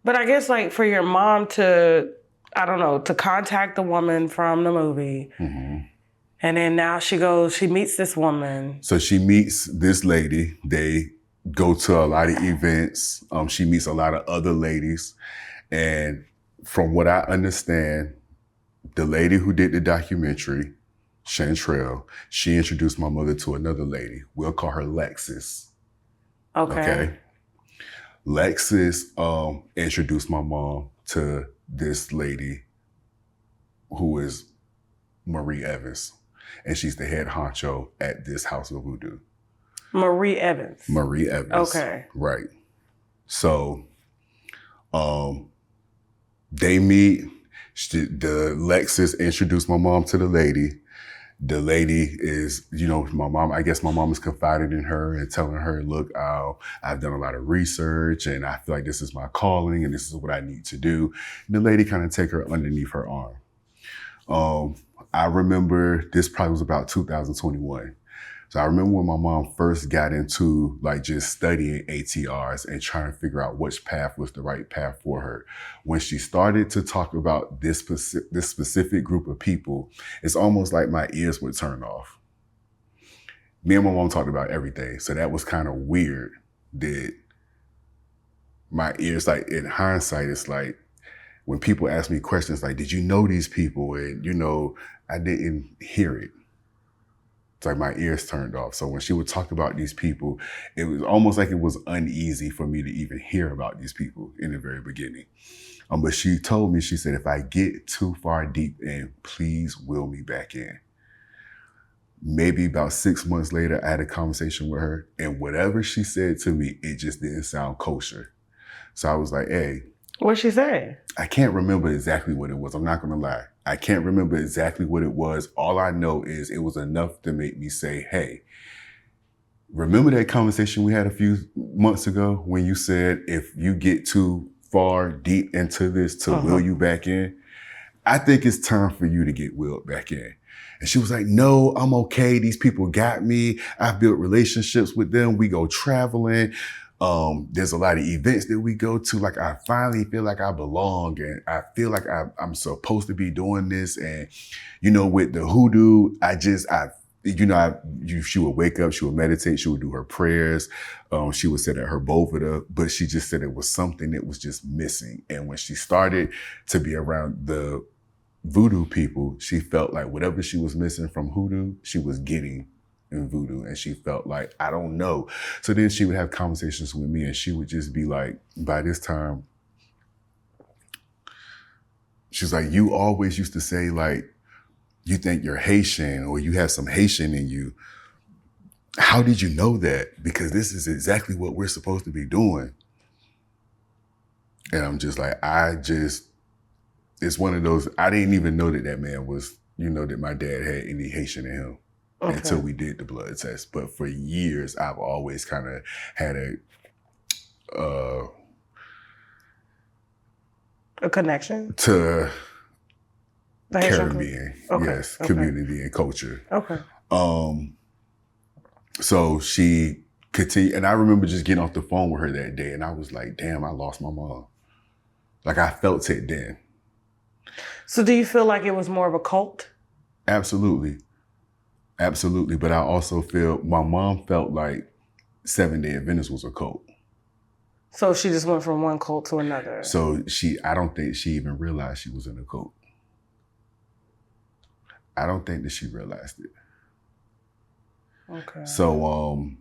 But I guess, like, for your mom to, I don't know, to contact the woman from the movie, and then now she meets this woman. So she meets this lady. They go to a lot of events. She meets a lot of other ladies. And from what I understand, the lady who did the documentary, Chantrell, she introduced my mother to another lady. We'll call her Lexis. Okay. Lexis introduced my mom to this lady who is Marie Evans. And she's the head honcho at this house of voodoo. Marie Evans. Marie Evans. Okay. Right. So they meet. The Lexis introduced my mom to the lady. The lady is, you know, my mom, I guess my mom is confided in her and telling her, look, I've done a lot of research and I feel like this is my calling and this is what I need to do. And the lady kind of take her underneath her arm. I remember this probably was about 2021. So I remember when my mom first got into, like, just studying ATRs and trying to figure out which path was the right path for her. When she started to talk about this specific group of people, it's almost like my ears would turn off. Me and my mom talked about everything. So that was kind of weird that my ears, like, in hindsight, it's like when people ask me questions like, did you know these people? And, you know, I didn't hear it. It's like my ears turned off. So when she would talk about these people, it was almost like it was uneasy for me to even hear about these people in the very beginning. But she told me, she said, if I get too far deep in, please will me back in. Maybe about 6 months later, I had a conversation with her, and whatever she said to me, it just didn't sound kosher. So I was like, hey. What'd she say? I can't remember exactly what it was. I'm not going to lie. I can't remember exactly what it was. All I know is it was enough to make me say, hey, remember that conversation we had a few months ago when you said, if you get too far deep into this to will you back in? I think it's time for you to get willed back in. And she was like, no, I'm okay. These people got me. I've built relationships with them. We go traveling. There's a lot of events that we go to. Like, I finally feel like I belong and I feel like I'm supposed to be doing this. And, you know, with the Hoodoo, she would wake up, she would meditate, she would do her prayers. She would sit at her boveda, but she just said it was something that was just missing. And when she started to be around the voodoo people, she felt like whatever she was missing from Hoodoo, she was getting in voodoo, and she felt like, I don't know. So then she would have conversations with me, and she would just be like, by this time, she's like, you always used to say, like, you think you're Haitian or you have some Haitian in you. How did you know that? Because this is exactly what we're supposed to be doing. And I'm just like, it's one of those, I didn't even know that man was, you know, that my dad had any Haitian in him. Okay. Until we did the blood test. But for years, I've always kind of had a connection to Caribbean, yes, community and culture. Okay. So she continue. And I remember just getting off the phone with her that day, and I was like, damn, I lost my mom. Like, I felt it then. So do you feel like it was more of a cult? Absolutely. Absolutely. But I also feel my mom felt like Seventh-day Adventist was a cult. So she just went from one cult to another. So I don't think she even realized she was in a cult. I don't think that she realized it. Okay. So,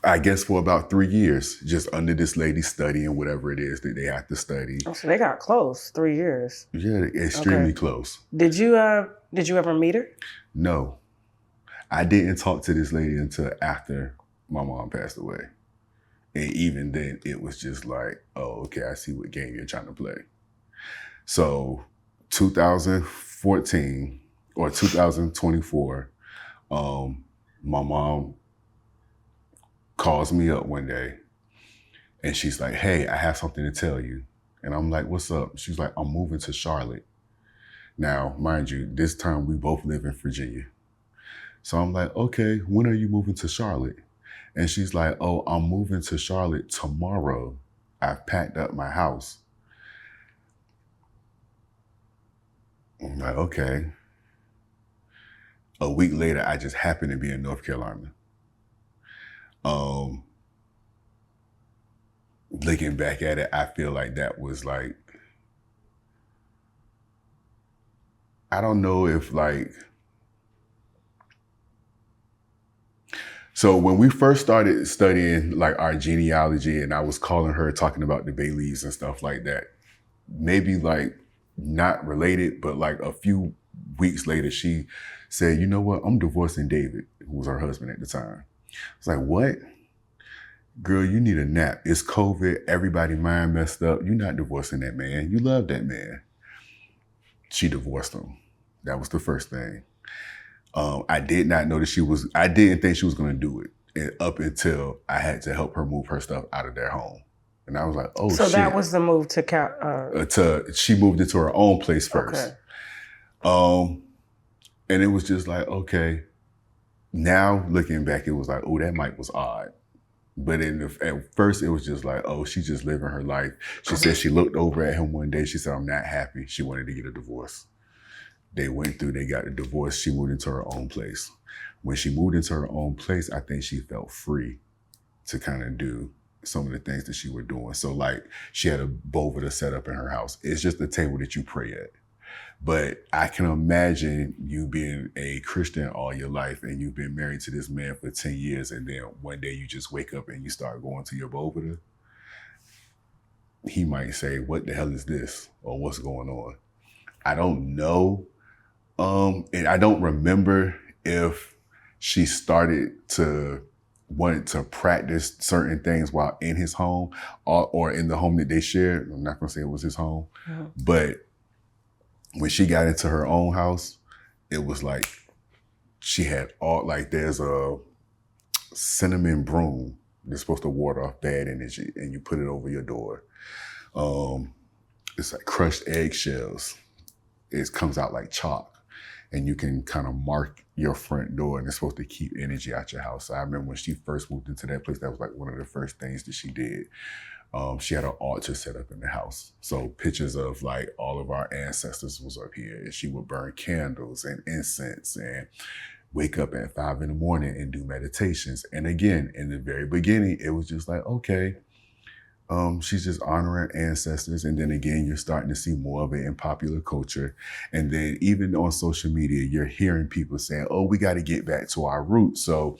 I guess for about 3 years, just under this lady studying whatever it is that they have to study. Oh, so they got close, 3 years. Yeah, extremely Okay. close. Did you ever meet her? No, I didn't talk to this lady until after my mom passed away. And even then, it was just like, oh, okay, I see what game you're trying to play. So 2014 or 2024, my mom calls me up one day and she's like, hey, I have something to tell you. And I'm like, what's up? She's like, I'm moving to Charlotte. Now, mind you, this time we both live in Virginia. So I'm like, okay, when are you moving to Charlotte? And she's like, oh, I'm moving to Charlotte tomorrow. I've packed up my house. I'm like, okay. A week later, I just happened to be in North Carolina. Looking back at it, I feel like that was like, I don't know if like, so when we first started studying like our genealogy and I was calling her, talking about the Baileys and stuff like that, maybe like not related, but like a few weeks later, she said, you know what, I'm divorcing David, who was her husband at the time. I was like, what? Girl, you need a nap. It's COVID. Everybody mind messed up. You're not divorcing that man. You love that man. She divorced him. That was the first thing. I did not know that I didn't think she was going to do it. And up until I had to help her move her stuff out of their home. And I was like, oh, so shit. that was the move to She moved into her own place first. Okay. And it was just like, okay. Now looking back, it was like, oh, that mic was odd. But at first, it was just like, oh, she's just living her life. She said she looked over at him one day. She said, I'm not happy. She wanted to get a divorce. They went through, they got a divorce. She moved into her own place. When she moved into her own place, I think she felt free to kind of do some of the things that she was doing. So like, she had a bovita set up in her house. It's just a table that you pray at. But I can imagine you being a Christian all your life and you've been married to this man for 10 years and then one day you just wake up and you start going to your bovita. He might say, what the hell is this? Or what's going on? I don't know. And I don't remember if she started to wanted to practice certain things while in his home or in the home that they shared. I'm not gonna say it was his home, but when she got into her own house, it was like she had there's a cinnamon broom that's supposed to ward off bad energy and you put it over your door. It's like crushed eggshells. It comes out like chalk and you can kind of mark your front door and it's supposed to keep energy out your house. So I remember when she first moved into that place, that was like one of the first things that she did. She had an altar set up in the house. So pictures of like all of our ancestors was up here and she would burn candles and incense and wake up at 5 a.m. and do meditations. And again, in the very beginning, it was just like, okay, she's just honoring ancestors. And then again, you're starting to see more of it in popular culture. And then even on social media, you're hearing people saying, oh, we got to get back to our roots. So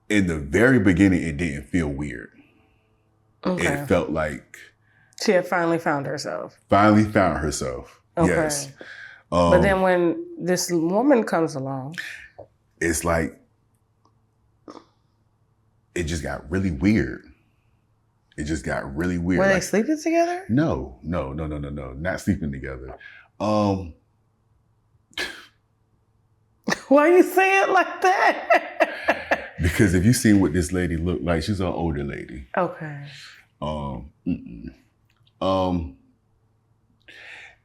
in the very beginning, it didn't feel weird. Okay. It felt like she had finally found herself. Finally found herself. Okay. Yes. But then when this woman comes along, it's like, it just got really weird. It just got really weird. Were they sleeping together? No. Not sleeping together. Why you say it like that? Because if you seen what this lady looked like, she's an older lady. Okay.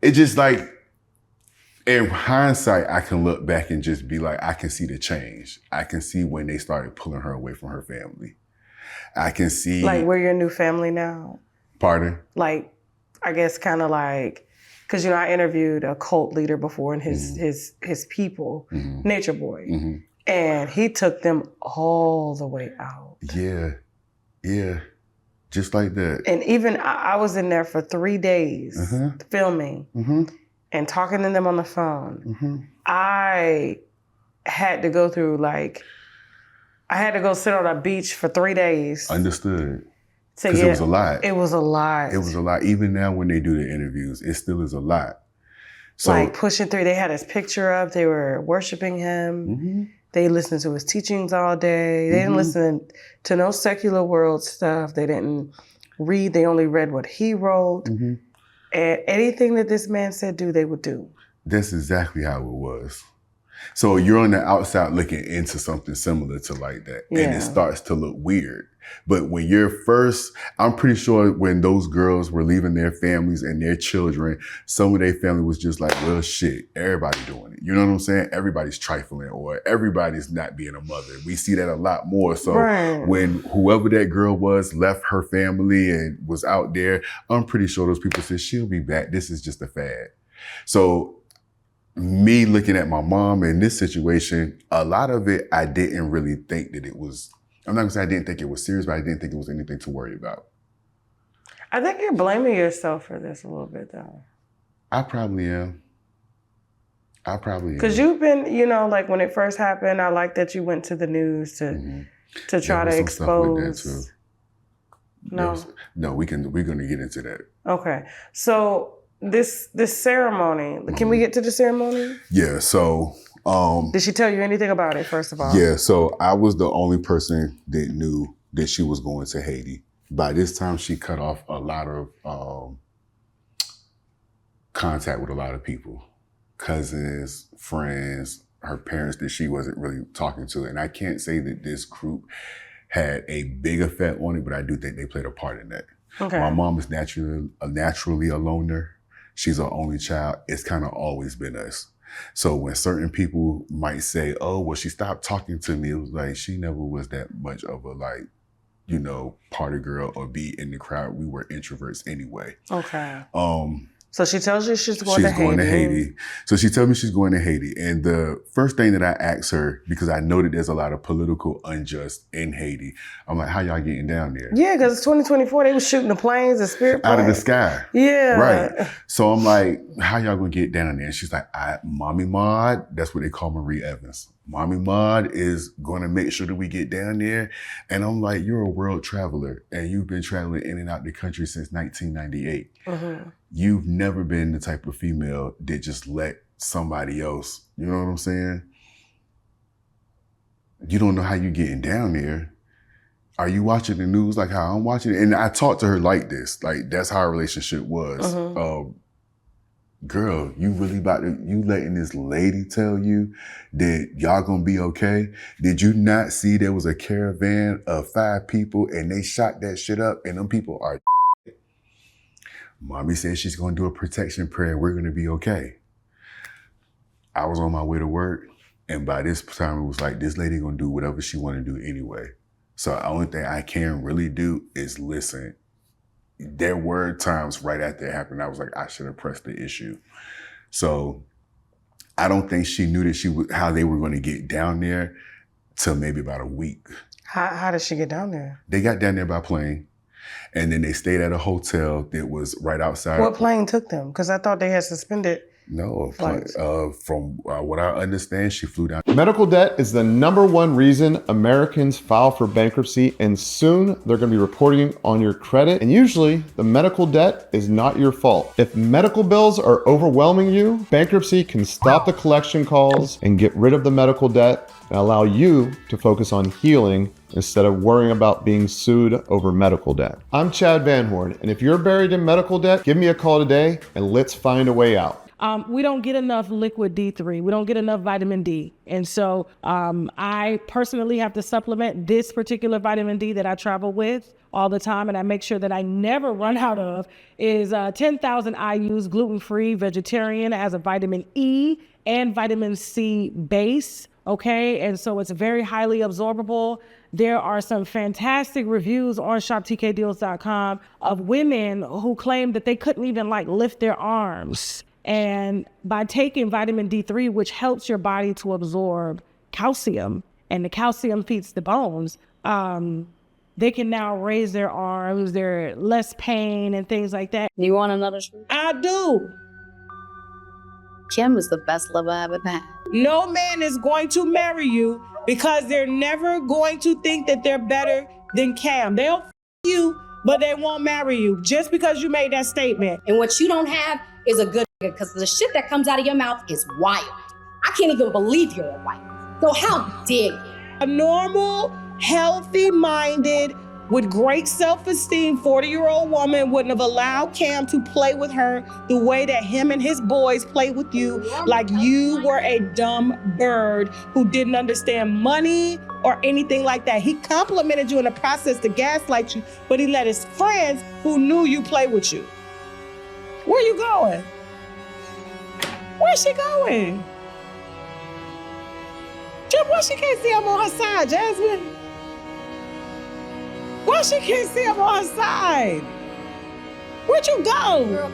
It just like, in hindsight, I can look back and just be like, I can see the change. I can see when they started pulling her away from her family. I can see. Like, we're your new family now? Pardon? Like, I guess kind of like, because, you know, I interviewed a cult leader before and his people, Nature Boy, and he took them all the way out. Yeah. Just like that. And even I was in there for 3 days filming and talking to them on the phone. I had to go through I had to go sit on a beach for 3 days. Understood. Because it was a lot. It was a lot. It was a lot. Even now when they do the interviews, it still is a lot. So, like pushing through, they had his picture up, they were worshiping him. They listened to his teachings all day. They didn't listen to no secular world stuff. They didn't read. They only read what he wrote. And anything that this man said do, they would do. That's exactly how it was. So you're on the outside looking into something similar to like that. Yeah. And it starts to look weird. But when you're first, I'm pretty sure when those girls were leaving their families and their children, some of their family was just like, well, shit, everybody doing it. You know what I'm saying? Everybody's trifling or everybody's not being a mother. We see that a lot more. So when whoever that girl was left her family and was out there, I'm pretty sure those people said, she'll be back. This is just a fad. So me looking at my mom in this situation, a lot of it, I didn't really think that it was, I'm not gonna say I didn't think it was serious, but I didn't think it was anything to worry about. I think you're blaming yourself for this a little bit though. I probably am. Because you've been, you know, like when it first happened, I like that you went to the news to try to expose. No, we're gonna get into that. Okay. So this ceremony, can we get to the ceremony? Yeah, so did she tell you anything about it, first of all? Yeah, so I was the only person that knew that she was going to Haiti. By this time, she cut off a lot of contact with a lot of people, cousins, friends, her parents that she wasn't really talking to. And I can't say that this group had a big effect on it, but I do think they played a part in that. Okay. My mom is naturally a loner. She's our only child. It's kind of always been us. So when certain people might say, oh, well, she stopped talking to me, it was like, she never was that much of a, like, you know, party girl or be in the crowd. We were introverts anyway. Okay. So she tells you she's going to Haiti. So she tells me she's going to Haiti. And the first thing that I asked her, because I know that there's a lot of political unjust in Haiti, I'm like, how y'all getting down there? Yeah, because it's 2024. They were shooting the planes, the spirit planes. Out of the sky. Yeah. Right. So I'm like, how y'all going to get down there? And she's like, Mommy Maud, that's what they call Marie Evans. Mommy Maud is going to make sure that we get down there. And I'm like, you're a world traveler and you've been traveling in and out the country since 1998. You've never been the type of female that just let somebody else, you know what I'm saying? You don't know how you getting down there. Are you watching the news like how I'm watching it? And I talked to her like this, like that's how our relationship was. Girl, you really you letting this lady tell you that y'all gonna be okay? Did you not see there was a caravan of 5 people and they shot that shit up and them people are Mommy said she's gonna do a protection prayer and we're gonna be okay. I was on my way to work and by this time it was like, this lady gonna do whatever she wanna do anyway. So the only thing I can really do is listen. There were times right after it happened, I was like, I should have pressed the issue. So I don't think she knew that how they were going to get down there till maybe about a week. How did she get down there? They got down there by plane. And then they stayed at a hotel that was right outside. What plane took them? Because I thought they had suspended. No, from what I understand, she flew down. Medical debt is the #1 reason Americans file for bankruptcy, and soon they're going to be reporting on your credit. And usually the medical debt is not your fault. If medical bills are overwhelming you, bankruptcy can stop the collection calls and get rid of the medical debt and allow you to focus on healing instead of worrying about being sued over medical debt. I'm Chad Van Horn, and if you're buried in medical debt, give me a call today and let's find a way out. we don't get enough liquid D3. We don't get enough vitamin D. And so I personally have to supplement this particular vitamin D that I travel with all the time, and I make sure that I never run out of, is 10,000 IUs, gluten-free, vegetarian. It has a vitamin E and vitamin C base, okay? And so it's very highly absorbable. There are some fantastic reviews on shoptkdeals.com of women who claim that they couldn't even like lift their arms. And by taking vitamin D3, which helps your body to absorb calcium, and the calcium feeds the bones, they can now raise their arms, they're less pain and things like that. You want another scoop? I do. Kim was the best lover I ever had. No man is going to marry you because they're never going to think that they're better than Cam. They'll you, but they won't marry you just because you made that statement. And what you don't have is a good nigga, because the shit that comes out of your mouth is wild. I can't even believe you're a wife. So how dare you? A normal, healthy-minded, with great self-esteem 40-year-old woman wouldn't have allowed Cam to play with her the way that him and his boys play with you, like you were a dumb bird who didn't understand money or anything like that. He complimented you in the process to gaslight you, but he let his friends who knew you play with you. Where you going? Where's she going? Why she can't see him on her side, Jasmine? Why she can't see him on her side? Where'd you go? Girl,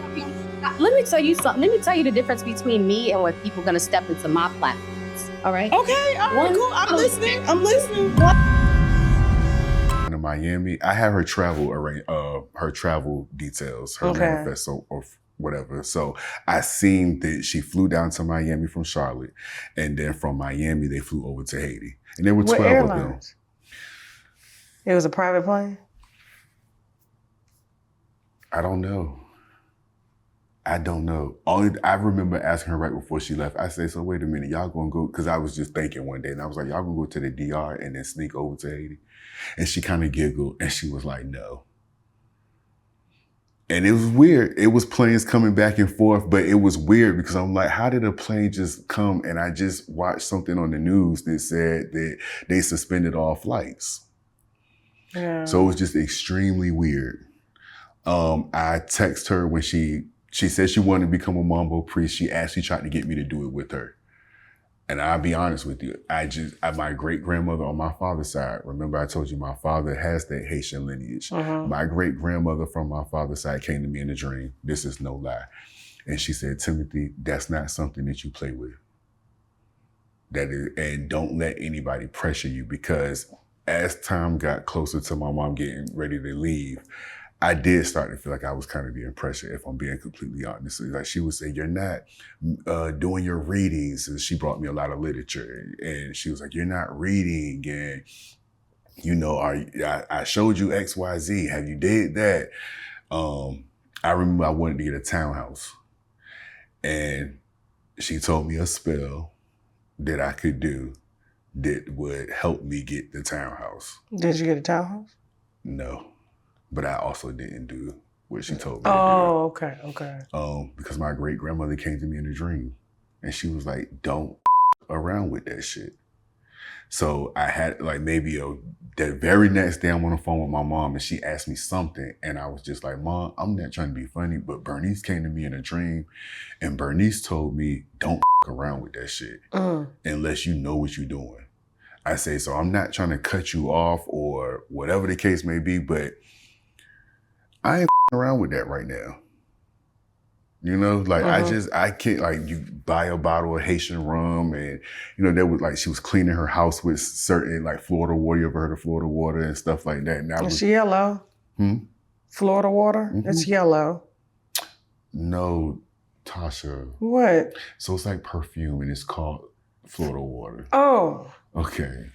let me tell you something. Let me tell you the difference between me and when people are gonna step into my platforms. All right? Okay, all right, cool. I'm listening. In Miami, I have her travel details, her manifesto or whatever. So I seen that she flew down to Miami from Charlotte, and then from Miami they flew over to Haiti, and there were 12 of them. It was a private plane? I don't know. I remember asking her right before she left. I said, so wait a minute, y'all gonna go? Because I was just thinking one day, and I was like, y'all gonna go to the DR and then sneak over to Haiti? And she kind of giggled, and she was like, no. And it was weird. It was planes coming back and forth, but it was weird because I'm like, how did a plane just come? And I just watched something on the news that said that they suspended all flights. Yeah. So it was just extremely weird. I text her when she said she wanted to become a mambo priest. She actually tried to get me to do it with her. And I'll be honest with you, my great-grandmother on my father's side, remember I told you my father has that Haitian lineage. My great-grandmother from my father's side came to me in a dream. This is no lie. And she said, Timothy, that's not something that you play with. And don't let anybody pressure you, because as time got closer to my mom getting ready to leave, I did start to feel like I was kind of being pressured, if I'm being completely honest. Like she would say, you're not doing your readings. And she brought me a lot of literature. And she was like, you're not reading. And, you know, I showed you X, Y, Z. Have you did that? I remember I wanted to get a townhouse. And she told me a spell that I could do that would help me get the townhouse. Did you get a townhouse? No, but I also didn't do what she told me to do. Oh, okay. Because my great-grandmother came to me in a dream, and she was like, don't around with that shit. So I had like maybe the very next day I'm on the phone with my mom, and she asked me something, and I was just like, Mom, I'm not trying to be funny, but Bernice came to me in a dream, and Bernice told me, don't around with that shit unless you know what you're doing. I say, so I'm not trying to cut you off or whatever the case may be, but I ain't around with that right now. You know, like I can't, like, you buy a bottle of Haitian rum, and, you know, there was like, she was cleaning her house with certain like Florida water. You ever heard of Florida water and stuff like that? And it's yellow. Florida water? It's yellow. No, Tasha. What? So it's like perfume, and it's called Florida water. Oh. Okay.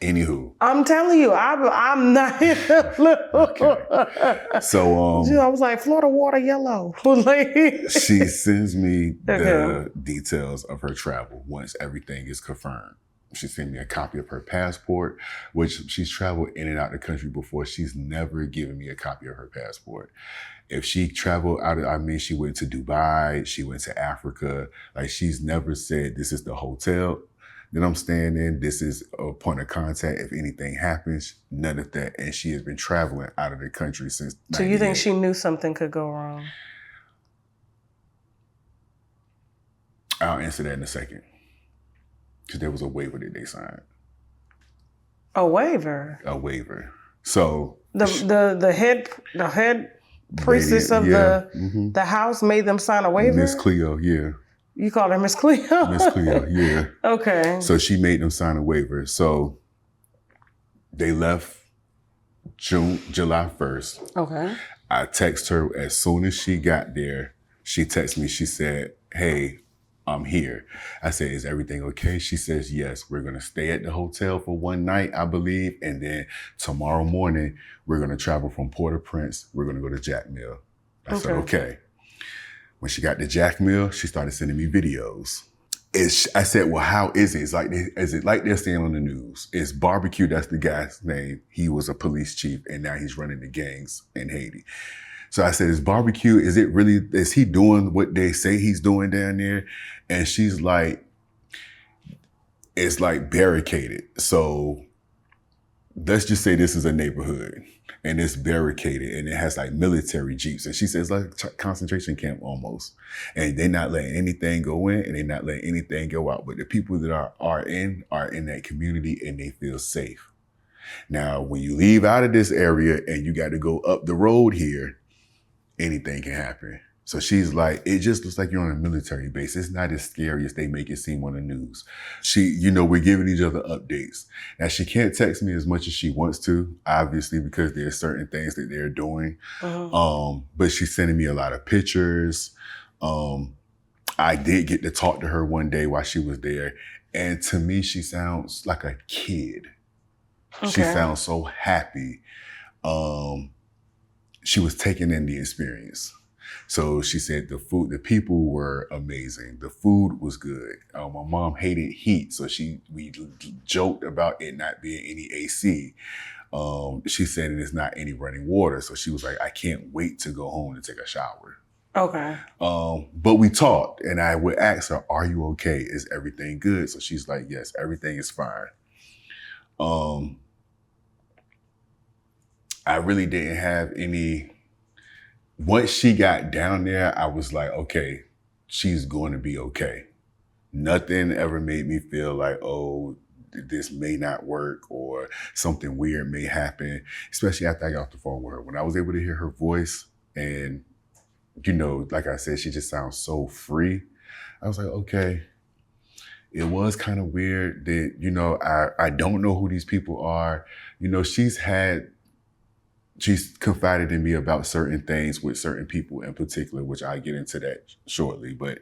Anywho. I'm telling you, I'm not in the look. Okay. So I was like, Florida water yellow. She sends me the details of her travel once everything is confirmed. She sent me a copy of her passport, which she's traveled in and out the country before. She's never given me a copy of her passport. If she traveled she went to Dubai, she went to Africa. Like, she's never said, this is the hotel that I'm staying in. This is a point of contact. If anything happens, none of that. And she has been traveling out of the country since. So you think she knew something could go wrong? I'll answer that in a second. Because there was a waiver that they signed. A waiver? A waiver. So the head priestess of the house made them sign a waiver? Miss Cleo, yeah. You called her Miss Cleo? Miss Cleo, yeah. Okay. So she made them sign a waiver. So they left July 1st. Okay. I text her as soon as she got there. She texted me. She said, hey, I'm here. I said, is everything okay? She says, yes. We're going to stay at the hotel for one night, I believe. And then tomorrow morning, we're going to travel from Port-au-Prince. We're going to go to Jack Mill. I said, okay. When she got to Jack Mill, she started sending me videos. I said, well, how is it? Is it like they're saying on the news? It's Barbecue, that's the guy's name. He was a police chief, and now he's running the gangs in Haiti. So I said, is Barbecue, is he doing what they say he's doing down there? And she's like, it's like barricaded. So let's just say this is a neighborhood and it's barricaded and it has like military jeeps. And she says like a concentration camp almost. And they're not letting anything go in and they're not letting anything go out. But the people that are in that community and they feel safe. Now, when you leave out of this area and you got to go up the road here, anything can happen. So she's like, it just looks like you're on a military base. It's not as scary as they make it seem on the news. We're giving each other updates. Now, she can't text me as much as she wants to, obviously, because there's certain things that they're doing. But she's sending me a lot of pictures. I did get to talk to her one day while she was there. And to me, she sounds like a kid. Okay. She sounds so happy. She was taking in the experience. So she said the people were amazing. The food was good. My mom hated heat, so we joked about it not being any AC. She said there's not any running water, so she was like, I can't wait to go home and take a shower. Okay. But we talked, and I would ask her, are you okay? Is everything good? So she's like, yes, everything is fine. I really didn't have any. Once she got down there, I was like, okay, she's going to be okay. Nothing ever made me feel like, oh, this may not work or something weird may happen, especially after I got off the phone with her. When I was able to hear her voice and, like I said, she just sounds so free. I was like, okay. It was kind of weird that, I don't know who these people are. She's confided in me about certain things with certain people in particular, which I'll get into that shortly. But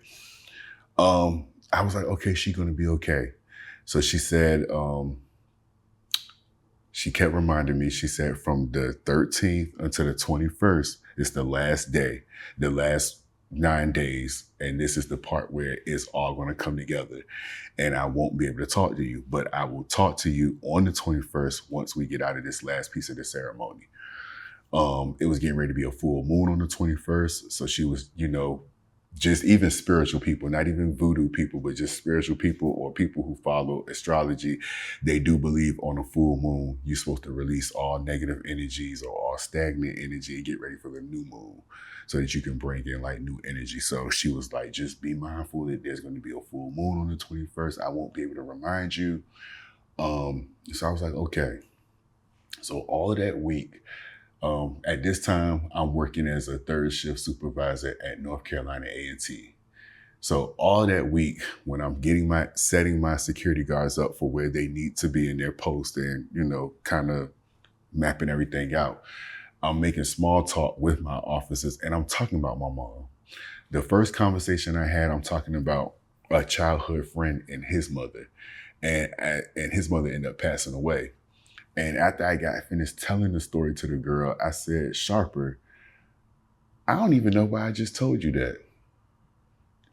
I was like, okay, she's going to be okay. So she said, she kept reminding me, she said from the 13th until the 21st is the last day, the last 9 days. And this is the part where it's all going to come together. And I won't be able to talk to you, but I will talk to you on the 21st once we get out of this last piece of the ceremony. It was getting ready to be a full moon on the 21st. So she was, just even spiritual people, not even voodoo people, but just spiritual people or people who follow astrology. They do believe on a full moon, you're supposed to release all negative energies or all stagnant energy and get ready for the new moon so that you can bring in like new energy. So she was like, just be mindful that there's going to be a full moon on the 21st. I won't be able to remind you. So I was like, okay. So all of that week, at this time, I'm working as a third shift supervisor at North Carolina A&T. So all that week, when I'm setting my security guards up for where they need to be in their post and, kind of mapping everything out, I'm making small talk with my officers and I'm talking about my mom. The first conversation I had, I'm talking about a childhood friend and his mother, and his mother ended up passing away. And after I got finished telling the story to the girl, I said, Sharper, I don't even know why I just told you that.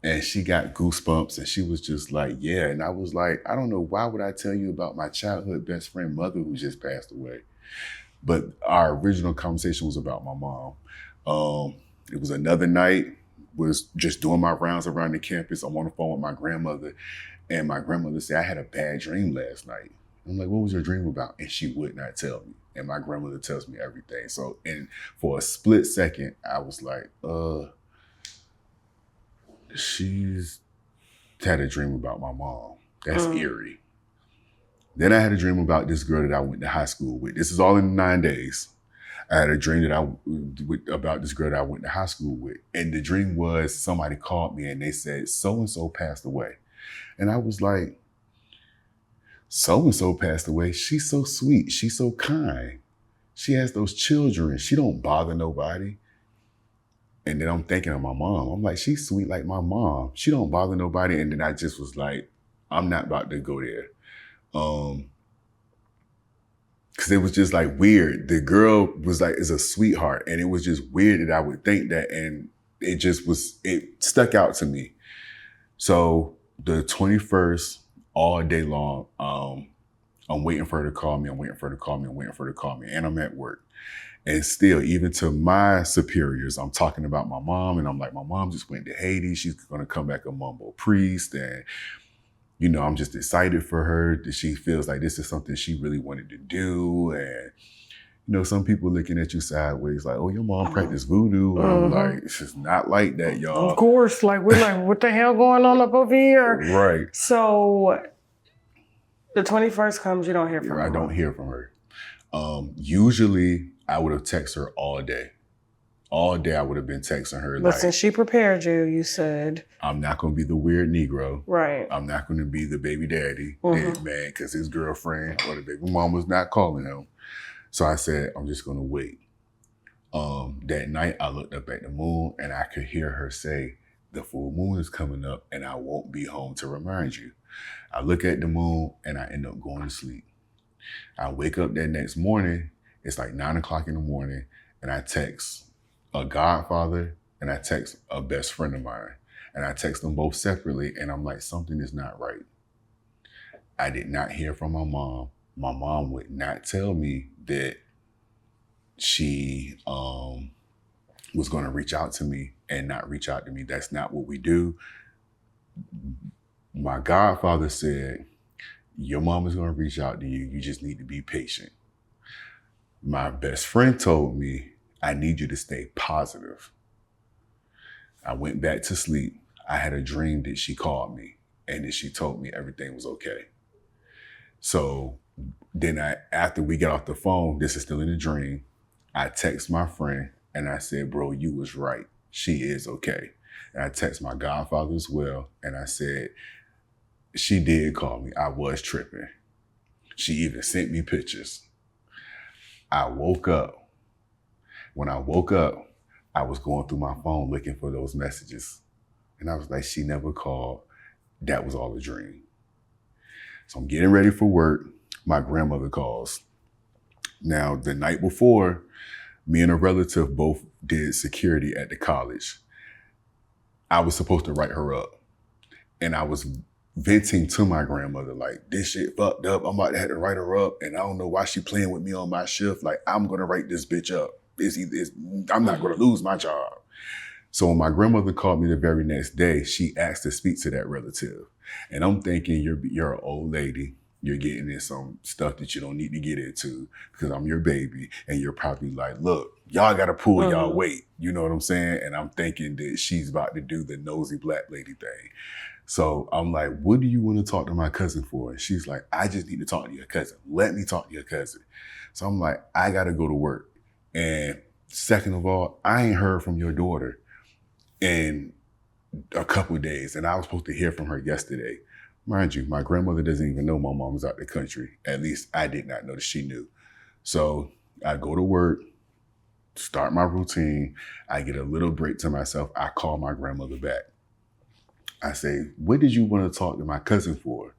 And she got goosebumps and she was just like, yeah. And I was like, I don't know, why would I tell you about my childhood best friend mother who just passed away? But our original conversation was about my mom. It was another night, was just doing my rounds around the campus. I'm on the phone with my grandmother, and my grandmother said, I had a bad dream last night. I'm like, what was your dream about? And she would not tell me. And my grandmother tells me everything. So, and for a split second, I was like, she's had a dream about my mom. That's eerie. Then I had a dream about this girl that I went to high school with. This is all in 9 days. I had a dream about this girl that I went to high school with. And the dream was somebody called me and they said, so-and-so passed away. And I was like, so-and-so passed away? She's so sweet. She's so kind. She has those children. She don't bother nobody. And then I'm thinking of my mom. I'm like, she's sweet like my mom. She don't bother nobody. And then I just was like, I'm not about to go there. Cause it was just like weird. The girl was like, is a sweetheart. And it was just weird that I would think that. And it stuck out to me. So the 21st, all day long, I'm waiting for her to call me. I'm waiting for her to call me. I'm waiting for her to call me. And I'm at work. And still, even to my superiors, I'm talking about my mom. And I'm like, my mom just went to Haiti. She's going to come back a mambo priest. And, you know, I'm just excited for her that she feels like this is something she really wanted to do. And, you know, some people looking at you sideways like, oh, your mom practiced voodoo. And I'm like, it's just not like that, y'all. Of course. Like, we're like, what the hell going on up over here? Right. So the 21st comes, you don't hear from her. I don't hear from her. Usually I would have texted her all day. All day I would have been texting her. But since she prepared you, you said, I'm not going to be the weird Negro. Right. I'm not going to be the baby daddy, dead man, because his girlfriend or the baby mom was not calling him. So I said, I'm just going to wait. That night I looked up at the moon and I could hear her say, the full moon is coming up and I won't be home to remind you. I look at the moon and I end up going to sleep. I wake up that next morning. It's like 9 o'clock in the morning and I text a godfather and I text a best friend of mine. And I text them both separately and I'm like, something is not right. I did not hear from my mom. My mom would not tell me that she was going to reach out to me and not reach out to me. That's not what we do. My godfather said, your mom is going to reach out to you. You just need to be patient. My best friend told me, I need you to stay positive. I went back to sleep. I had a dream that she called me and that she told me everything was okay. So then after we got off the phone, this is still in a dream, I text my friend and I said, bro, you was right. She is okay. And I text my godfather as well. And I said, she did call me. I was tripping. She even sent me pictures. I woke up. When I woke up, I was going through my phone looking for those messages. And I was like, she never called. That was all a dream. So I'm getting ready for work. My grandmother calls. Now, the night before, me and a relative both did security at the college. I was supposed to write her up. And I was venting to my grandmother, like, this shit fucked up. I'm about to have to write her up. And I don't know why she playing with me on my shift. Like, I'm going to write this bitch up. I'm not going to lose my job. So when my grandmother called me the very next day, she asked to speak to that relative. And I'm thinking, you're an old lady. You're getting in some stuff that you don't need to get into because I'm your baby. And you're probably like, look, y'all got to pull y'all weight. You know what I'm saying? And I'm thinking that she's about to do the nosy black lady thing. So I'm like, what do you want to talk to my cousin for? And she's like, I just need to talk to your cousin. Let me talk to your cousin. So I'm like, I got to go to work. And second of all, I ain't heard from your daughter in a couple of days. And I was supposed to hear from her yesterday. Mind you, my grandmother doesn't even know my mom was out the country. At least I did not know that she knew. So I go to work, start my routine. I get a little break to myself. I call my grandmother back. I say, what did you want to talk to my cousin for?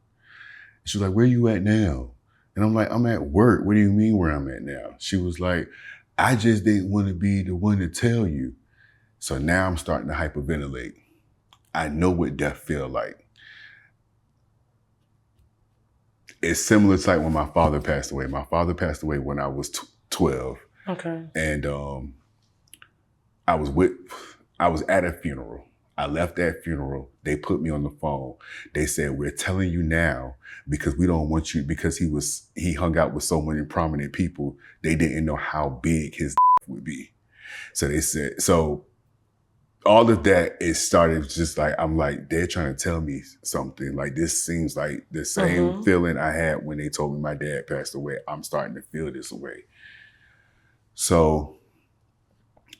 She was like, where you at now? And I'm like, I'm at work. What do you mean where I'm at now? She was like, I just didn't want to be the one to tell you. So now I'm starting to hyperventilate. I know what death feel like. It's similar to like when my father passed away. My father passed away when I was 12. Okay. And I was at a funeral. I left that funeral. They put me on the phone. They said, we're telling you now because we don't want you, because he hung out with so many prominent people. They didn't know how big his would be. So they said, so all of that, it started just like, I'm like, they're trying to tell me something. Like, this seems like the same feeling I had when they told me my dad passed away. I'm starting to feel this way. So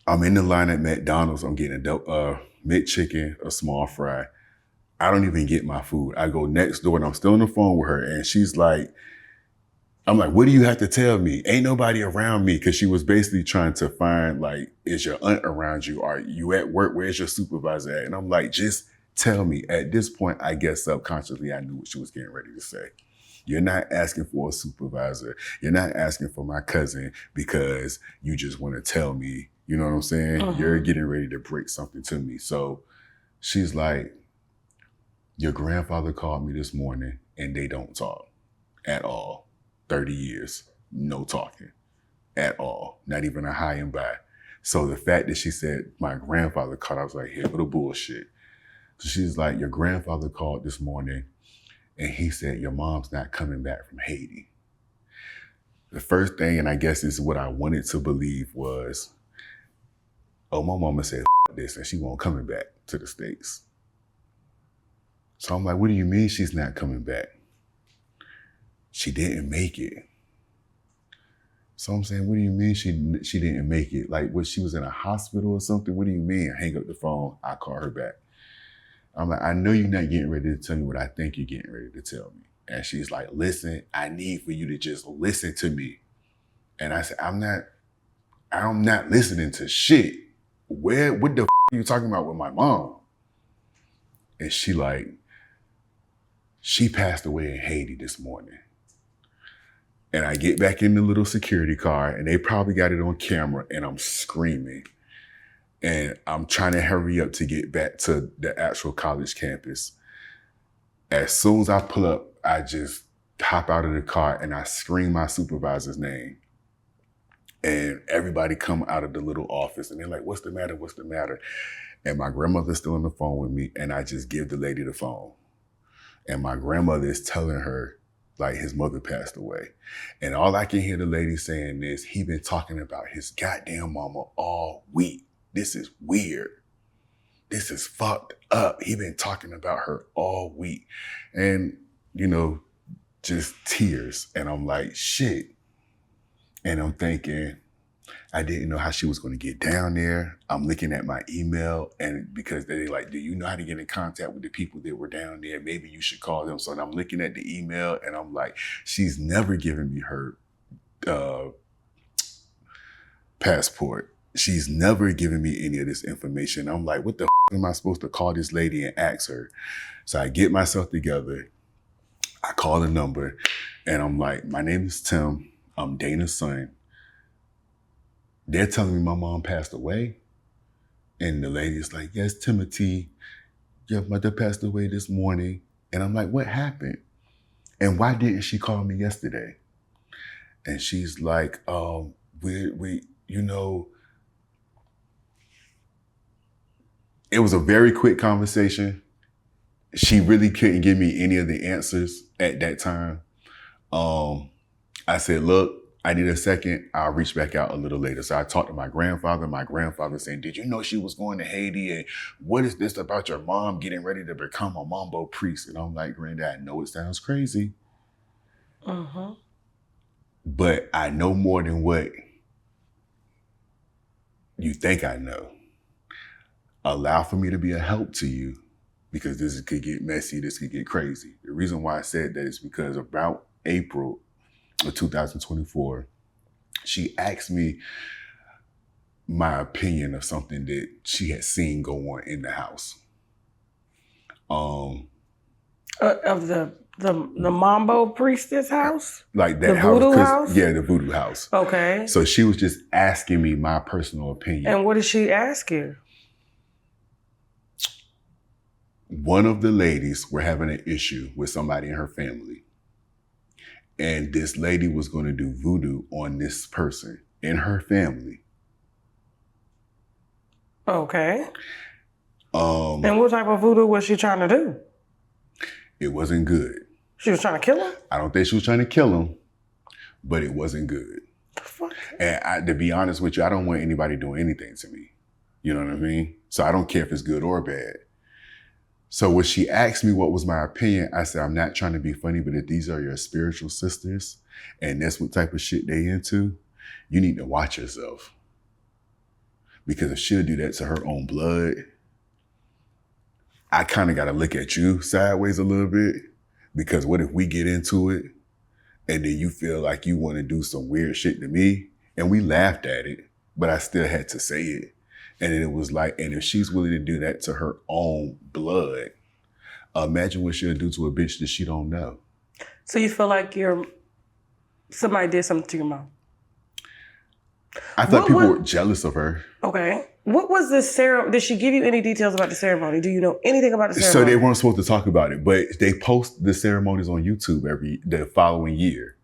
I'm in the line at McDonald's. I'm getting a McChicken, a small fry. I don't even get my food. I go next door and I'm still on the phone with her. And she's like, I'm like, what do you have to tell me? Ain't nobody around me. Cause she was basically trying to find like, is your aunt around you? Are you at work? Where's your supervisor at? And I'm like, just tell me. At this point, I guess subconsciously I knew what she was getting ready to say. You're not asking for a supervisor. You're not asking for my cousin because you just want to tell me, you know what I'm saying? You're getting ready to break something to me. So she's like, your grandfather called me this morning and they don't talk at all. 30 years, no talking at all. Not even a hi and bye. So the fact that she said my grandfather called, I was like, here for the bullshit. So she's like, your grandfather called this morning and he said, your mom's not coming back from Haiti. The first thing, and I guess this is what I wanted to believe, was, oh, my mama said this and she won't coming back to the States. So I'm like, what do you mean she's not coming back? She didn't make it. So I'm saying, what do you mean she didn't make it? Like, what, she was in a hospital or something? What do you mean? I hang up the phone, I call her back. I'm like, I know you're not getting ready to tell me what I think you're getting ready to tell me. And she's like, listen, I need for you to just listen to me. And I said, I'm not listening to shit. What the are you talking about with my mom? And she passed away in Haiti this morning. And I get back in the little security car and they probably got it on camera and I'm screaming. And I'm trying to hurry up to get back to the actual college campus. As soon as I pull up, I just hop out of the car and I scream my supervisor's name. And everybody come out of the little office and they're like, what's the matter? What's the matter? And my grandmother's still on the phone with me and I just give the lady the phone. And my grandmother is telling her, like, his mother passed away. And all I can hear the lady saying is, he been talking about his goddamn mama all week. This is weird. This is fucked up. He been talking about her all week. And, you know, just tears. And I'm like, shit. And I'm thinking, I didn't know how she was going to get down there. I'm looking at my email and because they're like, do you know how to get in contact with the people that were down there? Maybe you should call them. So I'm looking at the email and I'm like, she's never given me her passport. She's never given me any of this information. I'm like, what the am I supposed to call this lady and ask her? So I get myself together. I call the number and I'm like, my name is Tim. I'm Dana's son. They're telling me my mom passed away. And the lady's like, yes, Timothy, your mother passed away this morning. And I'm like, what happened? And why didn't she call me yesterday? And she's like, we, you know, it was a very quick conversation. She really couldn't give me any of the answers at that time. I said, look, I need a second. I'll reach back out a little later. So I talked to my grandfather. My grandfather saying, did you know she was going to Haiti? And what is this about your mom getting ready to become a mambo priest? And I'm like, Granddad, I know it sounds crazy. But I know more than what you think I know. Allow for me to be a help to you because this could get messy. This could get crazy. The reason why I said that is because about April of 2024, she asked me my opinion of something that she had seen go on in the house. Of the mambo priestess house? Like that the house, voodoo house? Yeah, the voodoo house. Okay. So she was just asking me my personal opinion. And what did she ask you? one of the ladies were having an issue with somebody in her family. And this lady was going to do voodoo on this person in her family. Okay. And what type of voodoo was she trying to do? It wasn't good. She was trying to kill him? I don't think she was trying to kill him, but it wasn't good. The fuck? And to be honest with you, I don't want anybody doing anything to me. You know what I mean? So I don't care if it's good or bad. So when she asked me what was my opinion, I said, I'm not trying to be funny, but if these are your spiritual sisters and that's what type of shit they into, you need to watch yourself. Because if she'll do that to her own blood, I kind of got to look at you sideways a little bit, because what if we get into it and then you feel like you want to do some weird shit to me? And we laughed at it, but I still had to say it. And then it was like, and if she's willing to do that to her own blood, imagine what she'll do to a bitch that she don't know. So you feel like somebody did something to your mom? I thought people were jealous of her. Okay. What was the ceremony? Did she give you any details about the ceremony? Do you know anything about the ceremony? So they weren't supposed to talk about it, but they post the ceremonies on YouTube the following year.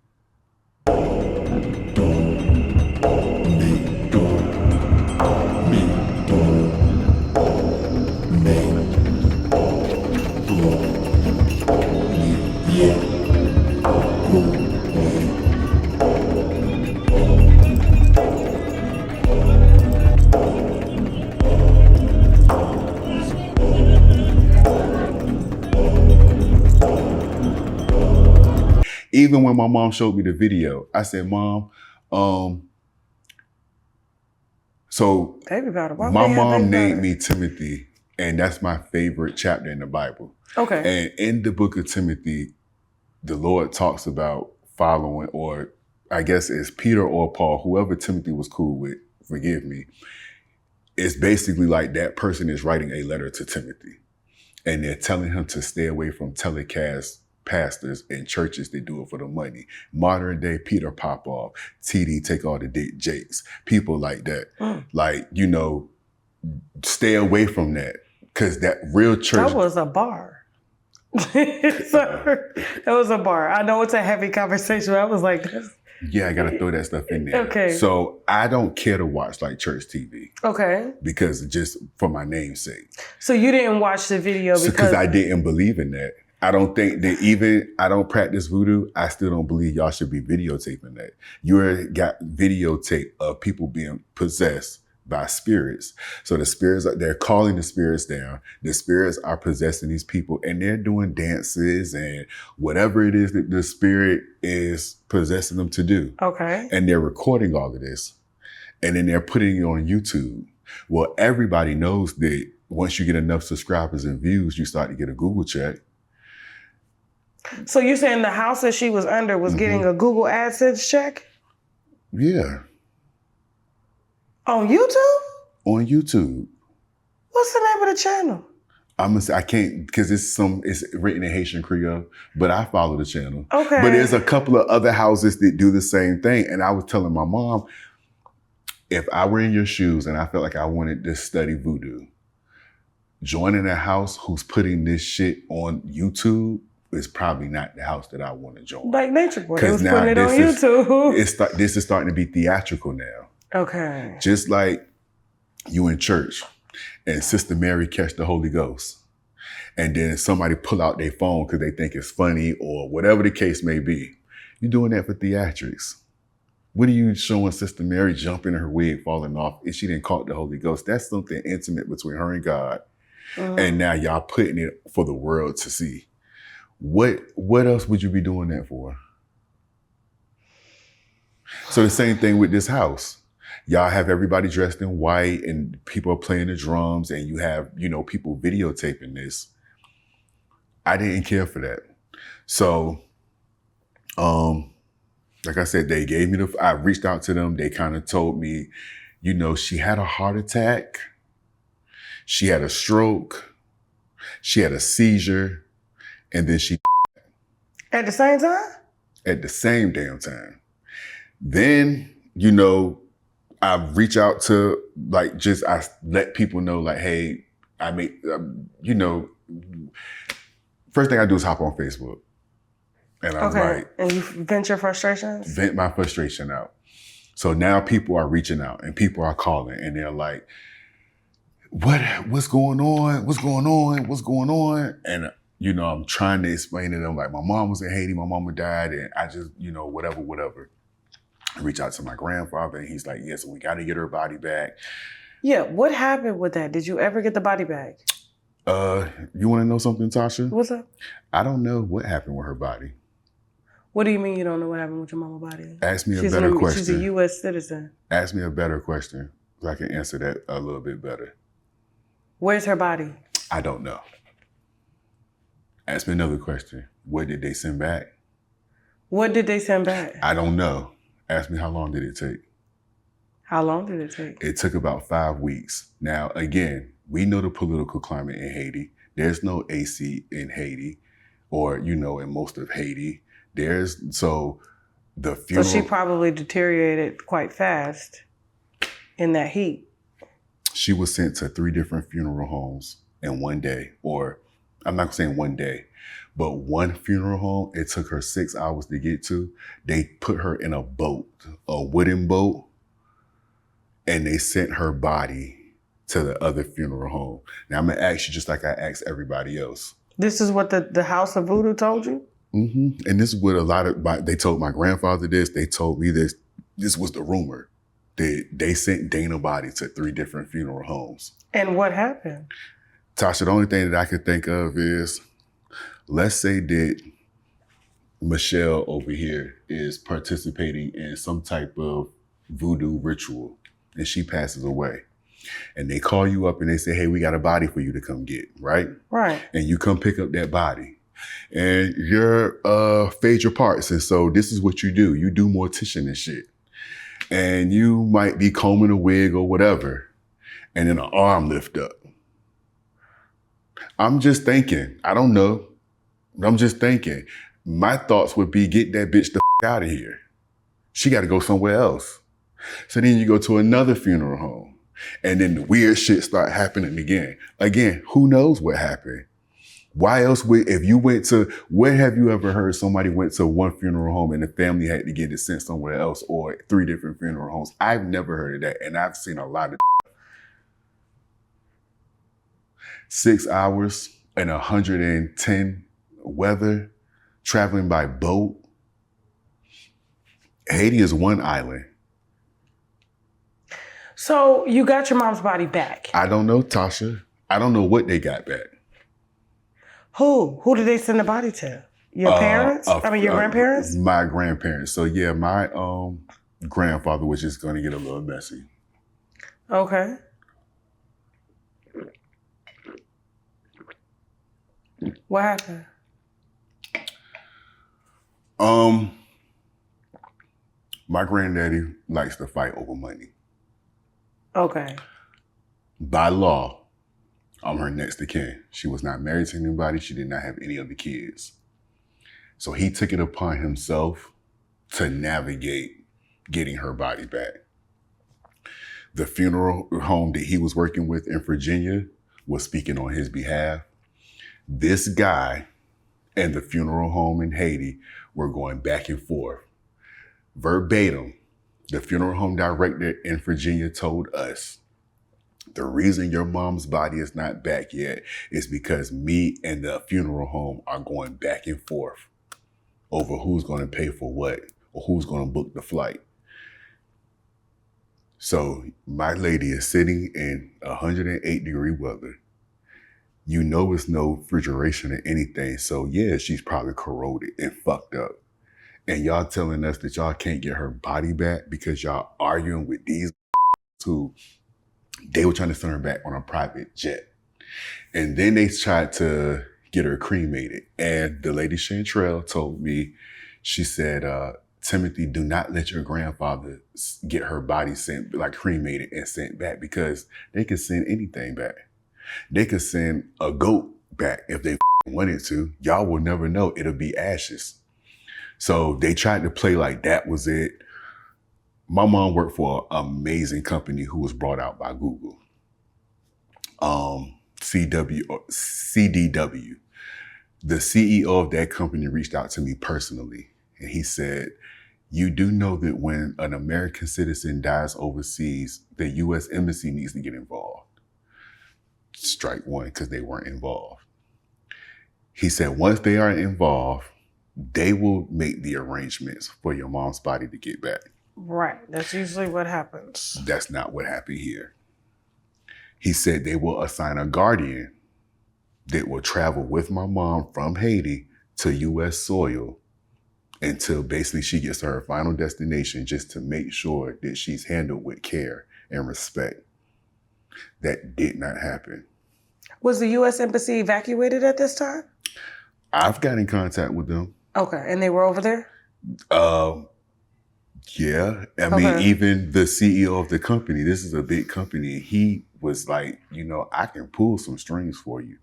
Even when my mom showed me the video, I said, Mom, so my mom named me Timothy, and that's my favorite chapter in the Bible. Okay. And in the book of Timothy, the Lord talks about following, or I guess it's Peter or Paul, whoever Timothy was cool with, forgive me. It's basically like that person is writing a letter to Timothy, and they're telling him to stay away from telecast pastors and churches that do it for the money. Modern day Peter Popoff, TD take all the Dick Jakes, people like that. Like, stay away from that, because that real church. That was a bar. That was a bar. I know it's a heavy conversation, but I was like, yeah, I got to throw that stuff in there. Okay. So I don't care to watch like church TV. Okay. Because just for my name's sake. So you didn't watch the video because I didn't believe in that. I don't think that I don't practice voodoo. I still don't believe y'all should be videotaping that. You got videotape of people being possessed by spirits. So the spirits, they're calling the spirits down. The spirits are possessing these people, and they're doing dances and whatever it is that the spirit is possessing them to do. Okay. And they're recording all of this, and then they're putting it on YouTube. Well, everybody knows that once you get enough subscribers and views, you start to get a Google check. So you're saying the house that she was under was getting a Google AdSense check? Yeah. On YouTube? On YouTube. What's the name of the channel? I can't, because it's written in Haitian Creole, but I follow the channel. Okay. But there's a couple of other houses that do the same thing. And I was telling my mom, if I were in your shoes and I felt like I wanted to study voodoo, joining a house who's putting this shit on YouTube is probably not the house that I want to join. Like Nature Boy, because now putting it on YouTube. This is starting to be theatrical now. Okay. Just like you in church and Sister Mary catch the Holy Ghost, and then somebody pull out their phone because they think it's funny or whatever the case may be. You're doing that for theatrics. What are you showing Sister Mary jumping in her wig, falling off, if she didn't caught the Holy Ghost? That's something intimate between her and God. And now y'all putting it for the world to see. What else would you be doing that for? So the same thing with this house. Y'all have everybody dressed in white and people are playing the drums and you have, people videotaping this. I didn't care for that. So, like I said, they gave me I reached out to them. They kind of told me, she had a heart attack. She had a stroke. She had a seizure. And then she at the same time? At the same damn time. Then, I reach out to I let people know like, hey, I make, first thing I do is hop on Facebook. And I'm like, and you vent your frustrations? Vent my frustration out. So now people are reaching out and people are calling and they're like, what's going on? What's going on? What's going on? And, you know, I'm trying to explain to them, like, my mom was in Haiti, my mama died, and I just, you know, whatever. I reach out to my grandfather and he's like, yeah, so we got to get her body back. Yeah, what happened with that? Did you ever get the body back? You want to know something, Tasha? What's up? I don't know what happened with her body. What do you mean you don't know what happened with your mama's body? Ask me a better question. She's a U.S. citizen. Ask me a better question so I can answer that a little bit better. Where's her body? I don't know. Ask me another question. What did they send back? What did they send back? I don't know. Ask me how long did it take? How long did it take? It took about 5 weeks. Now, again, we know the political climate in Haiti. There's no AC in Haiti or, you know, in most of Haiti. So she probably deteriorated quite fast in that heat. She was sent to 3 different funeral homes in one day, or I'm not saying one day, but one funeral home, it took her 6 hours to get to. They put her in a boat, a wooden boat, and they sent her body to the other funeral home. Now I'm gonna ask you just like I asked everybody else. This is what the House of Voodoo told you? Mm-hmm. And this is what they told my grandfather this, they told me this. This was the rumor. They sent Dana body to 3 different funeral homes. And what happened? Tasha, the only thing that I could think of is, let's say that Michelle over here is participating in some type of voodoo ritual and she passes away. And they call you up and they say, hey, we got a body for you to come get, right? Right. And you come pick up that body. And you're Phaedra Parks. And so this is what you do. You do mortician and shit. And you might be combing a wig or whatever. And then an arm lift up. I'm just thinking, I don't know. I'm just thinking. My thoughts would be, get that bitch the out of here. She got to go somewhere else. So then you go to another funeral home. And then the weird shit start happening again. Again, who knows what happened? Why else would, if you went to, where have you ever heard somebody went to one funeral home and the family had to get it sent somewhere else, or 3 different funeral homes? I've never heard of that. And I've seen a lot of 6 hours and 110 weather, traveling by boat. Haiti is one island. So you got your mom's body back? I don't know, Tasha. I don't know what they got back. Who? Who did they send the body to? Your parents? Your grandparents? My grandparents. So yeah, my grandfather was just going to get a little messy. Okay. What happened? My granddaddy likes to fight over money. Okay. By law, I'm her next of kin. She was not married to anybody. She did not have any other kids. So he took it upon himself to navigate getting her body back. The funeral home that he was working with in Virginia was speaking on his behalf. This guy and the funeral home in Haiti were going back and forth. Verbatim, the funeral home director in Virginia told us, the reason your mom's body is not back yet is because me and the funeral home are going back and forth over who's going to pay for what or who's going to book the flight. So my lady is sitting in 108-degree weather. You know it's no refrigeration or anything. So yeah, she's probably corroded and fucked up. And y'all telling us that y'all can't get her body back because y'all arguing with these who they were trying to send her back on a private jet. And then they tried to get her cremated. And the lady Chantrell told me, she said, Timothy, do not let your grandfather get her body sent, like cremated and sent back, because they could send anything back. They could send a goat back if they wanted to. Y'all will never know. It'll be ashes. So they tried to play like that was it. My mom worked for an amazing company who was brought out by Google. CDW. The CEO of that company reached out to me personally, and he said, you do know that when an American citizen dies overseas, the U.S. Embassy needs to get involved. Strike one, because they weren't involved. He said, once they are involved, they will make the arrangements for your mom's body to get back. Right. That's usually what happens. That's not what happened here. He said they will assign a guardian that will travel with my mom from Haiti to U.S. soil until basically she gets to her final destination, just to make sure that she's handled with care and respect. That did not happen. Was the U.S. Embassy evacuated at this time? I've got in contact with them. Okay, and they were over there? Yeah. I mean, even the CEO of the company, this is a big company, he was like, you know, I can pull some strings for you.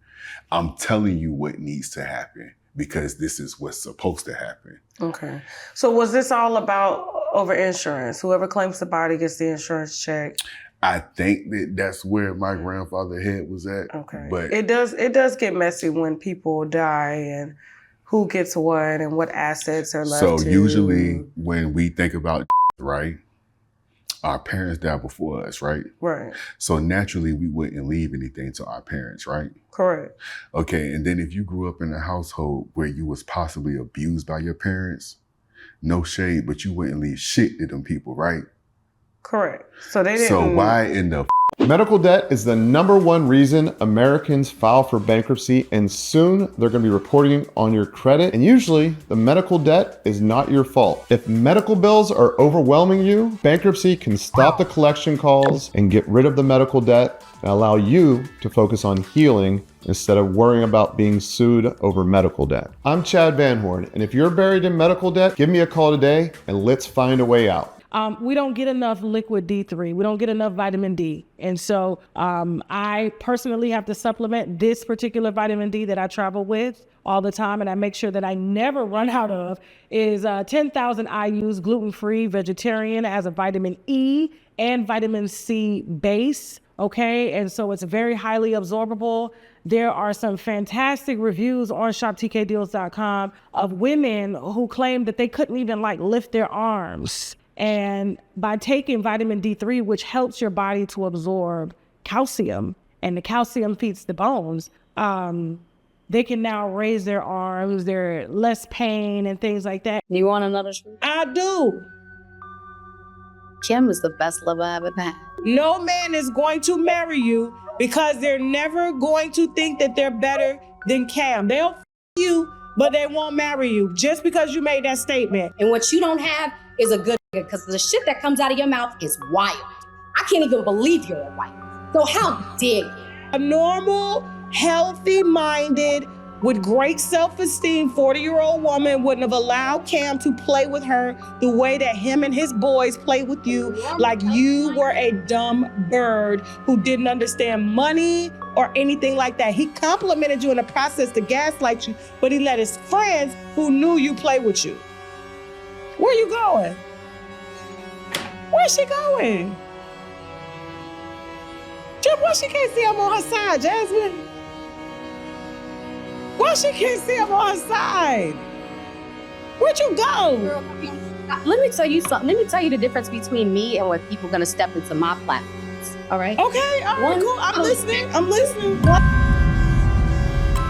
I'm telling you what needs to happen because this is what's supposed to happen. Okay. So was this all about over insurance? Whoever claims the body gets the insurance check? I think that's where my grandfather's head was at. Okay. But it does get messy when people die and who gets what and what assets are left. So usually when we think about right, our parents died before us, right? Right. So naturally we wouldn't leave anything to our parents, right? Correct. Okay, and then if you grew up in a household where you was possibly abused by your parents, no shade, but you wouldn't leave shit to them people, right? Correct. So they didn't. So why in the Medical debt is the #1 reason Americans file for bankruptcy, and soon they're going to be reporting on your credit. And usually the medical debt is not your fault. If medical bills are overwhelming you, bankruptcy can stop the collection calls and get rid of the medical debt and allow you to focus on healing instead of worrying about being sued over medical debt. I'm Chad Van Horn, and if you're buried in medical debt, give me a call today and let's find a way out. We don't get enough liquid D3. We don't get enough vitamin D. And so I personally have to supplement this particular vitamin D that I travel with all the time, and I make sure that I never run out of, is 10,000 IUs, gluten-free, vegetarian, as a vitamin E and vitamin C base, okay? And so it's very highly absorbable. There are some fantastic reviews on shoptkdeals.com of women who claim that they couldn't even lift their arms. And by taking vitamin D3, which helps your body to absorb calcium, and the calcium feeds the bones, they can now raise their arms, they're less pain and things like that. You want another truth? I do. Kim is the best lover I ever had. No man is going to marry you because they're never going to think that they're better than Cam. They'll f you, but they won't marry you just because you made that statement. And what you don't have is a good nigga, because the shit that comes out of your mouth is wild. I can't even believe you're a wife. So how dare you? A normal, healthy-minded, with great self-esteem 40-year-old woman wouldn't have allowed Cam to play with her the way that him and his boys play with you, like you were a dumb bird who didn't understand money or anything like that. He complimented you in the process to gaslight you, but he let his friends who knew you play with you. Where you going? Where's she going? Jim, why she can't see him on her side, Jasmine? Why she can't see him on her side? Where'd you go? Girl, let me tell you something. Let me tell you the difference between me and when people are gonna step into my platforms. All right? Okay, all right, cool. I'm listening. All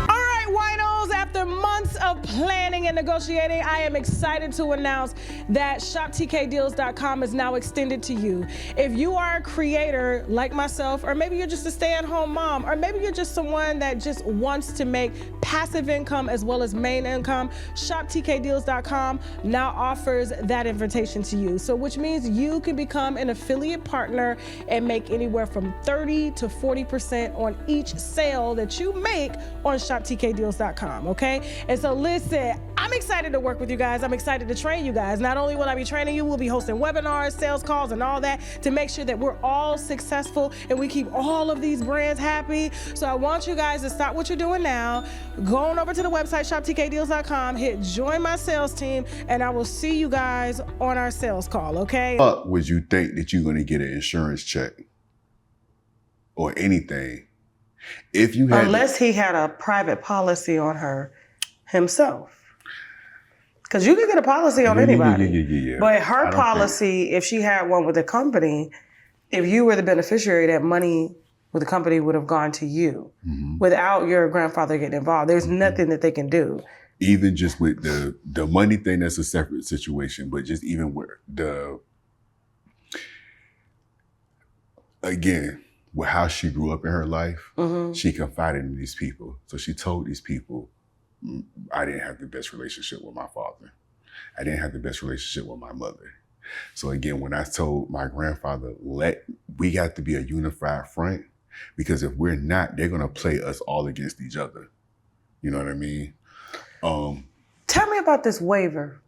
right, winos, after months of planning and negotiating, I am excited to announce that shoptkdeals.com is now extended to you. If you are a creator like myself, or maybe you're just a stay-at-home mom, or maybe you're just someone that just wants to make passive income as well as main income, shoptkdeals.com now offers that invitation to you. So which means you can become an affiliate partner and make anywhere from 30 to 40% on each sale that you make on shoptkdeals.com, okay? And so listen, I'm excited to work with you guys. I'm excited to train you guys. Not only will I be training you, we'll be hosting webinars, sales calls, and all that to make sure that we're all successful and we keep all of these brands happy. So I want you guys to stop what you're doing now. Go on over to the website, shoptkdeals.com, hit join my sales team, and I will see you guys on our sales call, okay? would you think that you're going to get an insurance check or anything If you had, unless he had a private policy on her himself. Because you can get a policy on anybody. Yeah. But her policy, if she had one with the company, if you were the beneficiary, that money with the company would have gone to you without your grandfather getting involved. There's nothing that they can do. Even just with the money thing, that's a separate situation. But just even with with how she grew up in her life, she confided in these people. So she told these people, I didn't have the best relationship with my father. I didn't have the best relationship with my mother. So again, when I told my grandfather, we got to be a unified front, because if we're not, they're gonna play us all against each other. You know what I mean? Tell me about this waiver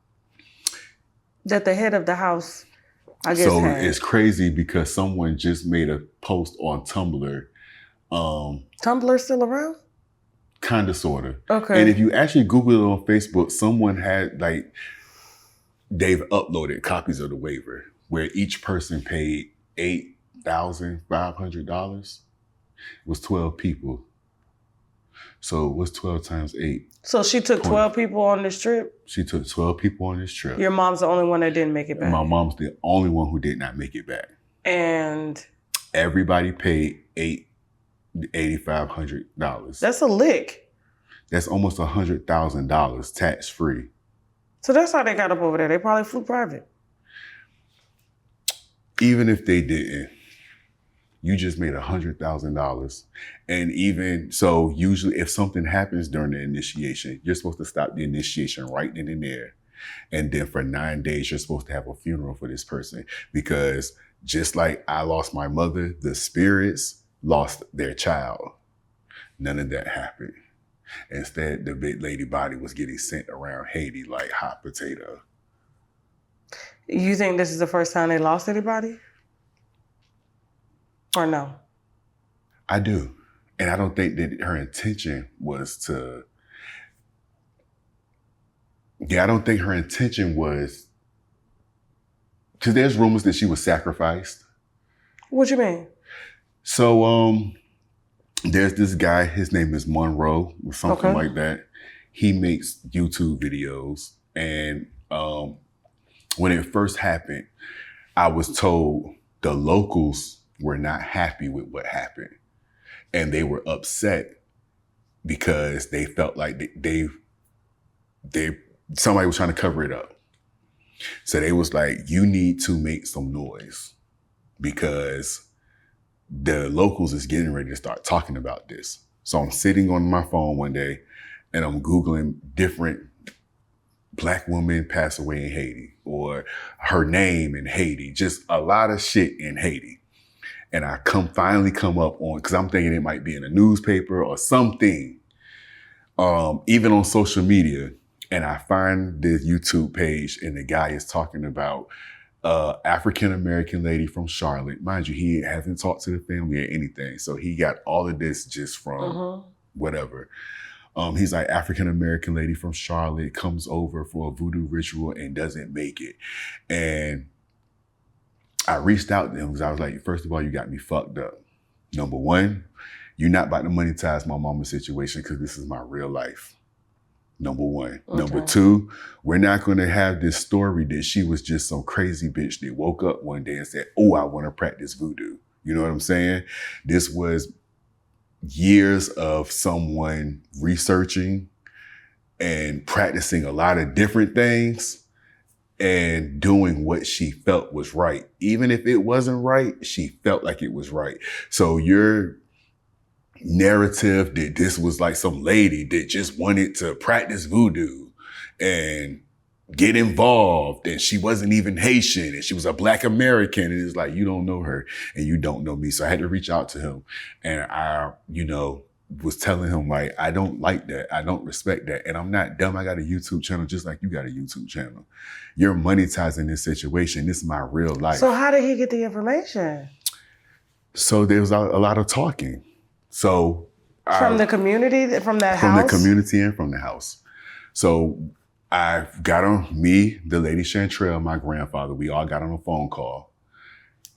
that the head of the house, I guess, so had. it's crazy because someone just made a post on Tumblr. Tumblr still around? Kind of, sort of. Okay. And if you actually Google it on Facebook, someone had they've uploaded copies of the waiver where each person paid $8,500. It was 12 people. So what's 12 times 8? So she took 12 people on this trip? She took 12 people on this trip. Your mom's the only one that didn't make it back? My mom's the only one who did not make it back. And? Everybody paid $8,500. That's a lick. That's almost $100,000 tax-free. So that's how they got up over there. They probably flew private. Even if they didn't, you just made $100,000. And even so, usually if something happens during the initiation, you're supposed to stop the initiation right then and there. And then for 9 days, you're supposed to have a funeral for this person. Because just like I lost my mother, the spirits lost their child. None of that happened. Instead, the big lady body was getting sent around Haiti like hot potato. You think this is the first time they lost anybody? Or no? I do. And I don't think that her intention was to... Yeah, I don't think her intention was... Because there's rumors that she was sacrificed. What you mean? So, there's this guy, his name is Monroe, or something like that. He makes YouTube videos. And when it first happened, I was told the locals were not happy with what happened. And they were upset because they felt like somebody was trying to cover it up. So they was like, you need to make some noise because the locals is getting ready to start talking about this. So I'm sitting on my phone one day and I'm Googling different Black women pass away in Haiti or her name in Haiti, just a lot of shit in Haiti. And I finally come up on, because I'm thinking it might be in a newspaper or something, even on social media. And I find this YouTube page and the guy is talking about African-American lady from Charlotte. Mind you, he hasn't talked to the family or anything. So he got all of this just from whatever. He's like, African-American lady from Charlotte comes over for a voodoo ritual and doesn't make it. And I reached out to him because I was like, first of all, you got me fucked up. Number one, you're not about to monetize my mama's situation because this is my real life. Number one. Okay. Number two, we're not going to have this story that she was just some crazy bitch that woke up one day and said, oh, I want to practice voodoo. You know what I'm saying? This was years of someone researching and practicing a lot of different things and doing what she felt was right. Even if it wasn't right, she felt like it was right. So your narrative that this was like some lady that just wanted to practice voodoo and get involved and she wasn't even Haitian and she was a Black American, and it's like, you don't know her and you don't know me. So I had to reach out to him and I, was telling him like, I don't like that. I don't respect that. And I'm not dumb. I got a YouTube channel just like you got a YouTube channel. You're monetizing this situation. This is my real life. So how did he get the information? So there was a lot of talking. So from the community, from that house? From the community and from the house. So I got on, me, the lady Chantrell, my grandfather, we all got on a phone call.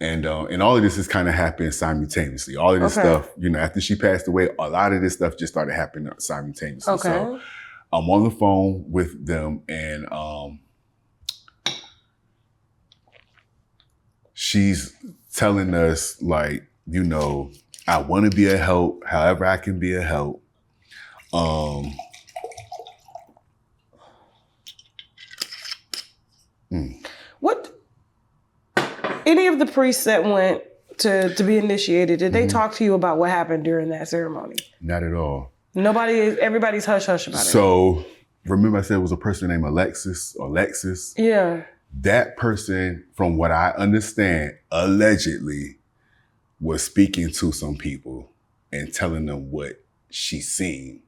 And all of this has kind of happened simultaneously. All of this stuff, you know, after she passed away, a lot of this stuff just started happening simultaneously. Okay. So I'm on the phone with them, and she's telling us, like, you know, I want to be a help, however I can be a help. What? Any of the priests that went to be initiated, did they talk to you about what happened during that ceremony? Not at all. Everybody's hush hush about it. So remember I said it was a person named Alexis or Lexus? Yeah. That person, from what I understand, allegedly was speaking to some people and telling them what she seen.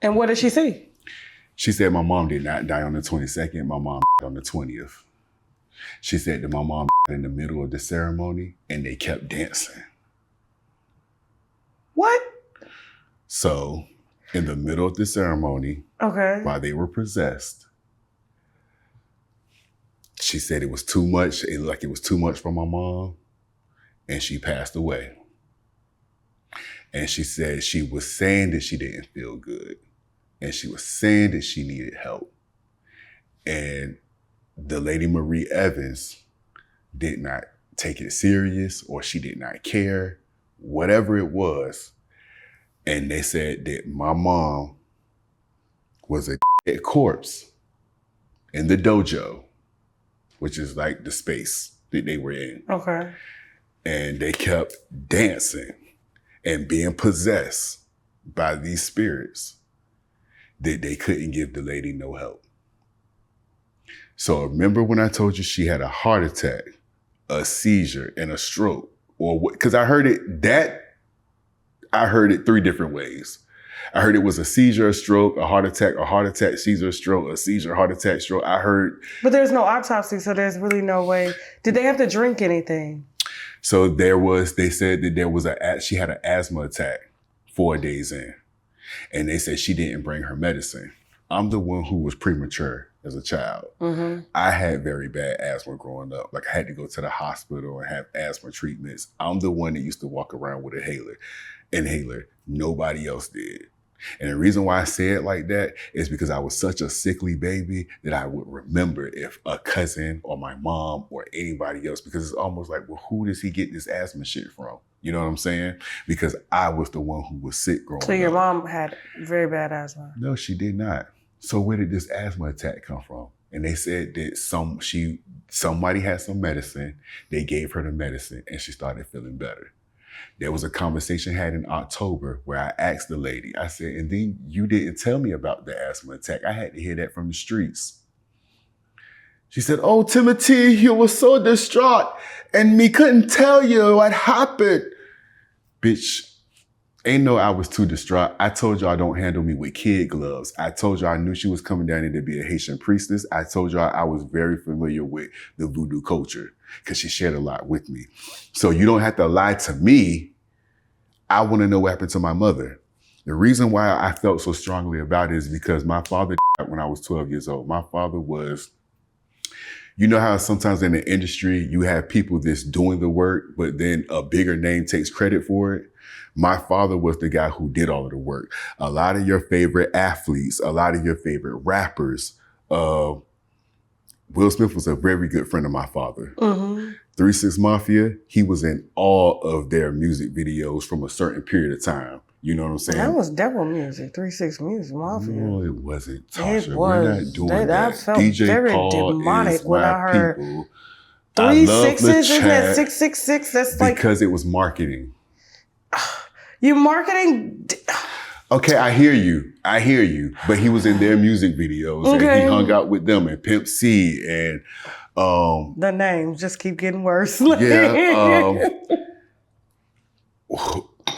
And what did she see? She said my mom did not die on the 22nd. My mom on the 20th. She said that my mom in the middle of the ceremony and they kept dancing. What? So in the middle of the ceremony, while they were possessed, she said it was too much. It looked like it was too much for my mom, and she passed away. And she said she was saying that she didn't feel good, and she was saying that she needed help. And the Lady Marie Evans did not take it serious, or she did not care, whatever it was. And they said that my mom was a dead corpse in the dojo, which is like the space that they were in. Okay. And they kept dancing and being possessed by these spirits that they couldn't give the lady no help. So remember when I told you she had a heart attack, a seizure, and a stroke? Or what? Because I heard it 3 different ways. I heard it was a seizure, a stroke, a heart attack, seizure, stroke, a seizure, heart attack, stroke. I heard. But there's no autopsy, so there's really no way. Did they have to drink anything? So they said that she had an asthma attack 4 days in. And they said she didn't bring her medicine. I'm the one who was premature as a child. Mm-hmm. I had very bad asthma growing up. Like I had to go to the hospital and have asthma treatments. I'm the one that used to walk around with an inhaler. Nobody else did. And the reason why I say it like that is because I was such a sickly baby that I would remember if a cousin or my mom or anybody else, because it's almost like, well, who does he get this asthma shit from? You know what I'm saying? Because I was the one who was sick growing up. So your mom had very bad asthma? No, she did not. So where did this asthma attack come from? And they said that somebody had some medicine. They gave her the medicine and she started feeling better. There was a conversation had in October where I asked the lady, I said, and then you didn't tell me about the asthma attack. I had to hear that from the streets. She said, oh, Timothy, you were so distraught and me couldn't tell you what happened. Bitch, ain't no I was too distraught. I told y'all don't handle me with kid gloves. I told y'all I knew she was coming down here to be a Haitian priestess. I told y'all I was very familiar with the voodoo culture because she shared a lot with me. So you don't have to lie to me. I want to know what happened to my mother. The reason why I felt so strongly about it is because my father died when I was 12 years old. My father was, you know how sometimes in the industry you have people that's doing the work, but then a bigger name takes credit for it? My father was the guy who did all of the work. A lot of your favorite athletes, a lot of your favorite rappers. Will Smith was a very good friend of my father. Mm-hmm. 3 6 Mafia, he was in all of their music videos from a certain period of time. You know what I'm saying? That was devil music, 3 6 Music Mafia. No, it wasn't, Tasha. It was. We're not doing that. Felt DJ very Paul demonic is when my I heard people. 3 6s, isn't chat that 666? That's like because it was marketing. you marketing. Okay, I hear you. But he was in their music videos and he hung out with them and Pimp C and the names just keep getting worse.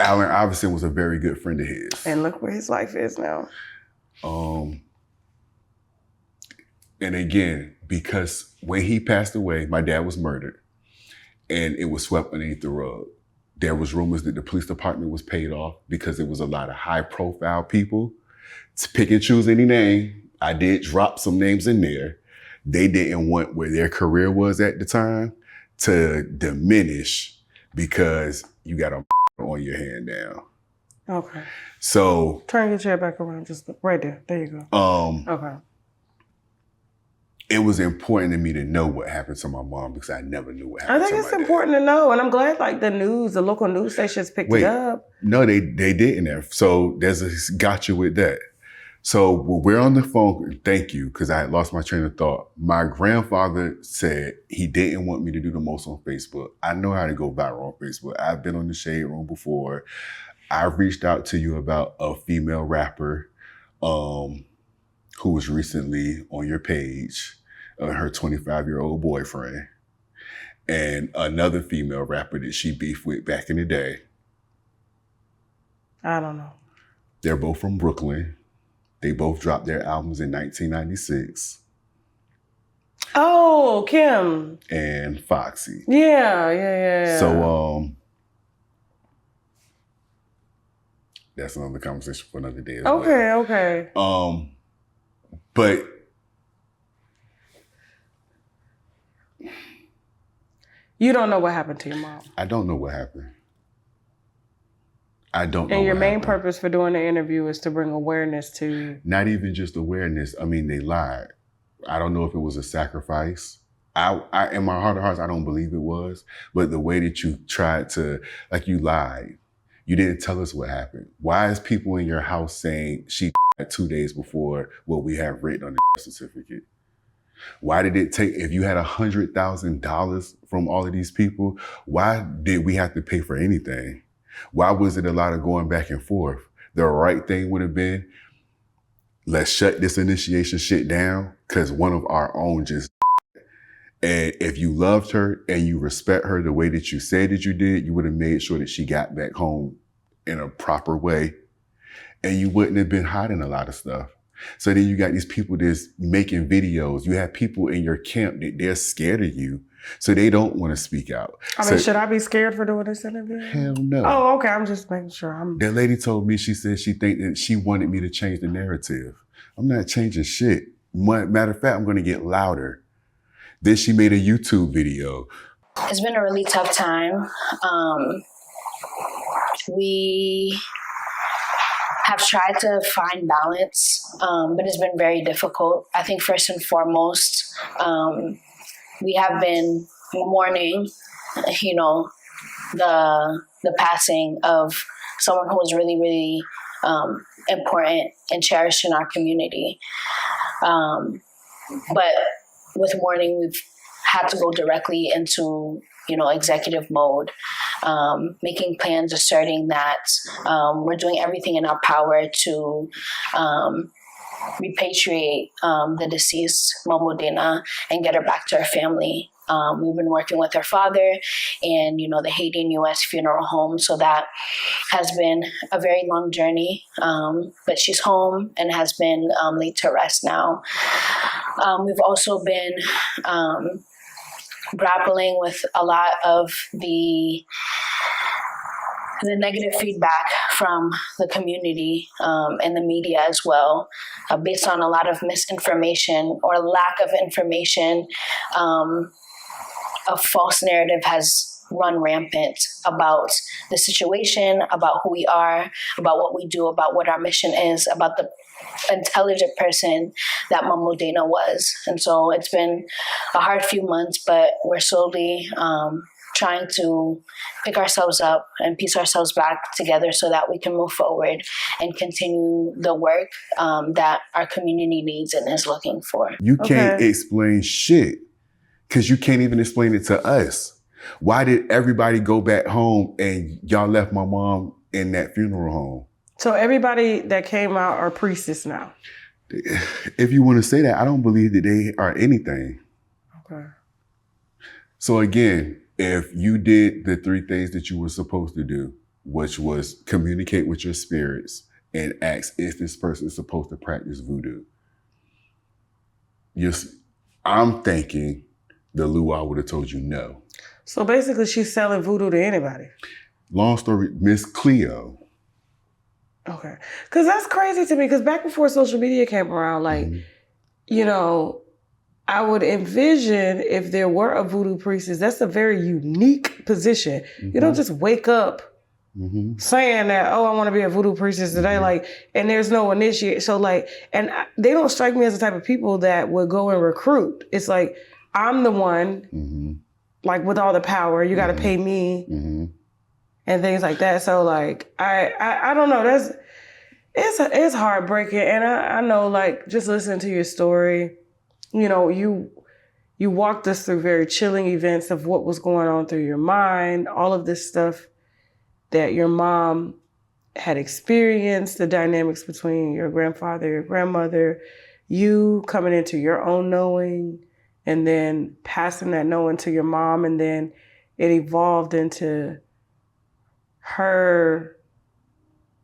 Allen Iverson was a very good friend of his. And look where his life is now. And again, because when he passed away, my dad was murdered and it was swept underneath the rug. There was rumors that the police department was paid off because it was a lot of high profile people. To pick and choose any name, I did drop some names in there. They didn't want where their career was at the time. to diminish because you got a on your hand now. Okay. So Turn your chair back around, just right there. There you go. Okay. It was important to me to know what happened to my mom because I never knew what happened I think to it's my important to know, and I'm glad like the local news stations picked it up. No, they didn't. So there's a gotcha with that. So we're on the phone. Thank you, because I had lost my train of thought. My grandfather said he didn't want me to do the most on Facebook. I know how to go viral on Facebook. I've been on the Shade Room before. I've reached out to you about a female rapper who was recently on your page, her 25-year-old boyfriend, and another female rapper that she beefed with back in the day. I don't know. They're both from Brooklyn. They both dropped their albums in 1996. Oh, Kim. And Foxy. Yeah. So, that's another conversation for another day as well. Okay. But you don't know what happened to your mom. I don't know what happened. I don't know. And your main purpose for doing the interview is to bring awareness to... Not even just awareness. I mean, they lied. I don't know if it was a sacrifice. I in my heart of hearts, I don't believe it was. But the way that you tried to, like, you lied. You didn't tell us what happened. Why is people in your house saying she 2 days before what we have written on the certificate? Why did it take, if you had $100,000 from all of these people, why did we have to pay for anything? Why was it a lot of going back and forth? The right thing would have been, let's shut this initiation shit down because one of our own just. And if you loved her and you respect her the way that you said that you did, you would have made sure that she got back home in a proper way. And you wouldn't have been hiding a lot of stuff. So then you got these people that's making videos. You have people in your camp that they're scared of you. So they don't want to speak out. I mean, should I be scared for doing this interview? Hell no. Oh, okay. I'm just making sure. That lady told me, she said she think that she wanted me to change the narrative. I'm not changing shit. Matter of fact, I'm going to get louder. Then she made a YouTube video. It's been a really tough time. We have tried to find balance, but it's been very difficult. I think first and foremost, we have been mourning, the passing of someone who was really, really important and cherished in our community. But with mourning, we've had to go directly into, executive mode, making plans, asserting that we're doing everything in our power to repatriate the deceased, Mambo Dena, and get her back to her family. We've been working with her father and, the Haiti and U.S. funeral home. So that has been a very long journey, but she's home and has been laid to rest now. We've also been grappling with a lot of the negative feedback from the community and the media as well, based on a lot of misinformation or lack of information. A false narrative has run rampant about the situation, about who we are, about what we do, about what our mission is, about the intelligent person that Mambo Dena was. And so it's been a hard few months, but we're slowly trying to pick ourselves up and piece ourselves back together so that we can move forward and continue the work that our community needs and is looking for. You can't explain shit because you can't even explain it to us. Why did everybody go back home and y'all left my mom in that funeral home? So everybody that came out are priestess now? If you want to say that, I don't believe that they are anything. Okay. So again, if you did the 3 things that you were supposed to do, which was communicate with your spirits and ask, is this person supposed to practice voodoo? I'm thinking the luau would have told you no. So basically she's selling voodoo to anybody. Long story, Miss Cleo. Okay. Because that's crazy to me, because back before social media came around, like, I would envision if there were a voodoo priestess, that's a very unique position. You don't just wake up saying that, oh, I want to be a voodoo priestess today, like, and there's no initiate. So like, they don't strike me as the type of people that would go and recruit. It's like, I'm the one, like with all the power, you got to pay me and things like that. So like, I don't know, it's heartbreaking. And I know, like, just listening to your story, you know, you walked us through very chilling events of what was going on through your mind, all of this stuff that your mom had experienced, the dynamics between your grandfather, your grandmother, you coming into your own knowing, and then passing that knowing to your mom, and then it evolved into her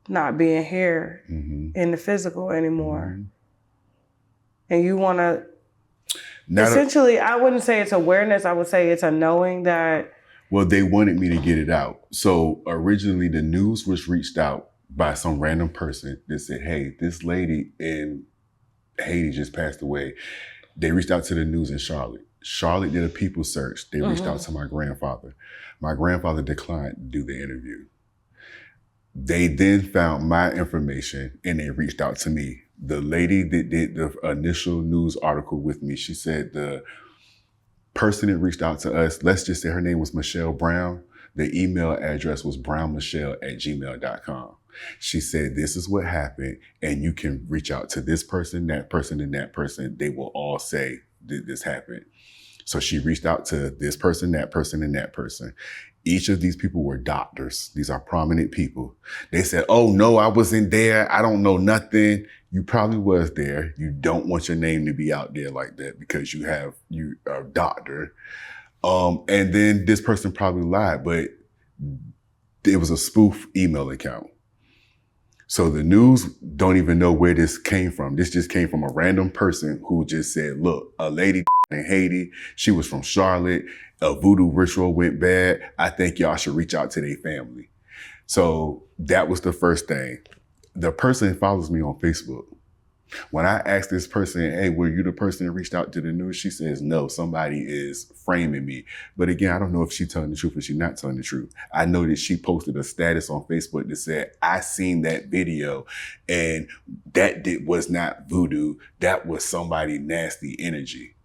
not being here in the physical anymore. And you want to, essentially, I wouldn't say it's awareness, I would say it's a knowing that. Well, they wanted me to get it out. So originally the news was reached out by some random person that said, hey, this lady in Haiti just passed away. They reached out to the news in Charlotte. Charlotte did a people search. They reached out to my grandfather. My grandfather declined to do the interview. They then found my information and they reached out to me. The lady that did the initial news article with me, she said the person that reached out to us, let's just say her name was Michelle Brown. The email address was brownmichelle@gmail.com. She said, this is what happened, and you can reach out to this person, and that person. They will all say that this happened. So she reached out to this person, and that person. Each of these people were doctors. These are prominent people. They said, oh no, I wasn't there. I don't know nothing. You probably was there. You don't want your name to be out there like that because you are a doctor. And then this person probably lied, but it was a spoof email account. So the news don't even know where this came from. This just came from a random person who just said, look, a lady in Haiti, she was from Charlotte, a voodoo ritual went bad. I think y'all should reach out to their family. So that was the first thing. The person follows me on Facebook. When I asked this person, hey, were you the person that reached out to the news? She says, no, somebody is framing me. But again, I don't know if she's telling the truth or she's not telling the truth. I know that she posted a status on Facebook that said, I seen that video and that was not voodoo. That was somebody nasty energy.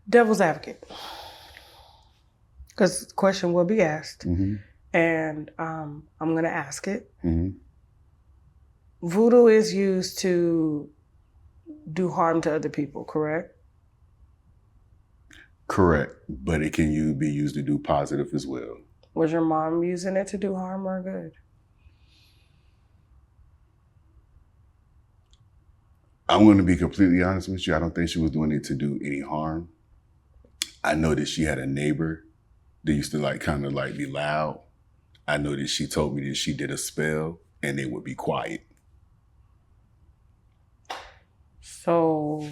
Devil's advocate. Because the question will be asked. And I'm going to ask it. Voodoo is used to do harm to other people, correct? Correct, but it can be used to do positive as well. Was your mom using it to do harm or good? I'm going to be completely honest with you. I don't think she was doing it to do any harm. I know that she had a neighbor that used to kind of be loud. I know that she told me that she did a spell and they would be quiet. So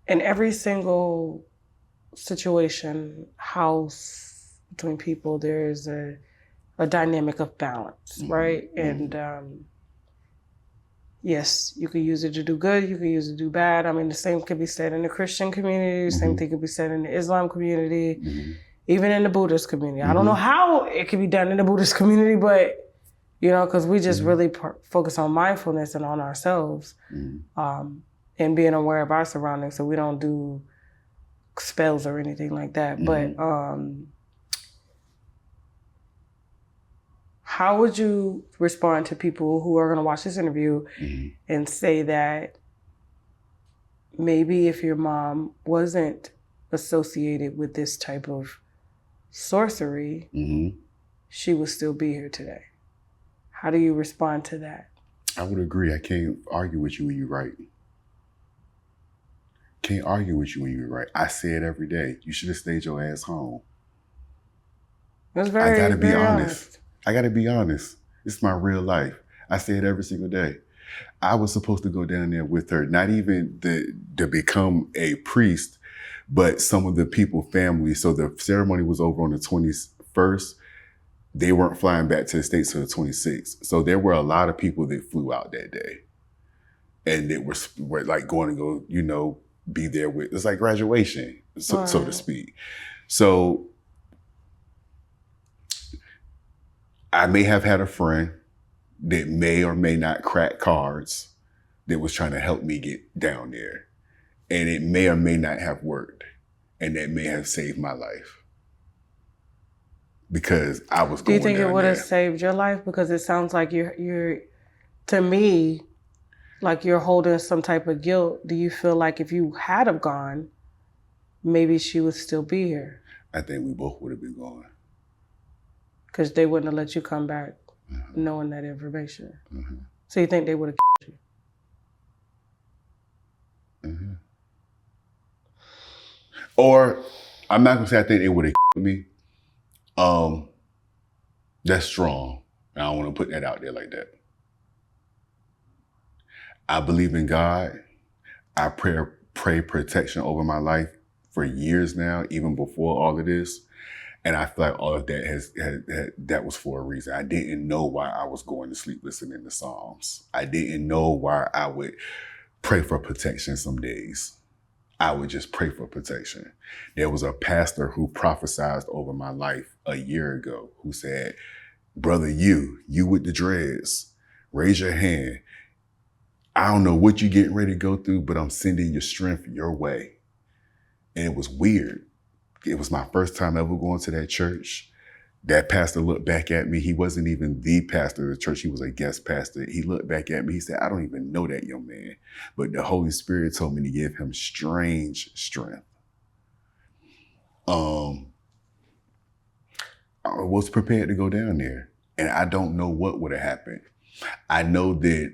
in every single situation, house, between people, there's a dynamic of balance, right? And yes, you can use it to do good, you can use it to do bad. I mean, the same could be said in the Christian community, the same thing could be said in the Islam community, even in the Buddhist community. I don't know how it can be done in the Buddhist community, but because we just really focus on mindfulness and on ourselves and being aware of our surroundings, so we don't do spells or anything like that. But how would you respond to people who are going to watch this interview and say that maybe if your mom wasn't associated with this type of sorcery, she would still be here today? How do you respond to that? I would agree. I can't argue with you when you're right. Can't argue with you when you're right. I say it every day. You should have stayed your ass home. That's very, I gotta be very honest. I gotta be honest. It's my real life. I say it every single day. I was supposed to go down there with her, not even to become a priest, but some of the people, family. So the ceremony was over on the 21st. They weren't flying back to the States till the 26th. So there were a lot of people that flew out that day. and it were like going to go, you know, be there with, it's like graduation, so to speak. So I may have had a friend that may or may not crack cards that was trying to help me get down there. And it may or may not have worked. And that may have saved my life. Because I was going down there. Do you think it would have saved your life? Because it sounds like you're, to me, like you're holding some type of guilt. Do you feel like if you had have gone, maybe she would still be here? I think we both would have been gone. Because they wouldn't have let you come back knowing that information. Mm-hmm. So you think they would have killed you? Mm-hmm. Or, I'm not gonna say I think they would have killed me. That's strong. I don't want to put that out there like that. I believe in God. I pray protection over my life for years now, even before all of this. And I feel like all of that that was for a reason. I didn't know why I was going to sleep listening to Psalms. I didn't know why I would pray for protection some days. I would just pray for protection. There was a pastor who prophesied over my life a year ago who said, brother, you with the dreads, raise your hand. I don't know what you're getting ready to go through, but I'm sending your strength your way. And it was weird. It was my first time ever going to that church. That pastor looked back at me. He wasn't even the pastor of the church. He was a guest pastor. He looked back at me. He said, I don't even know that young man. But the Holy Spirit told me to give him strange strength. I was prepared to go down there. And I don't know what would have happened. I know that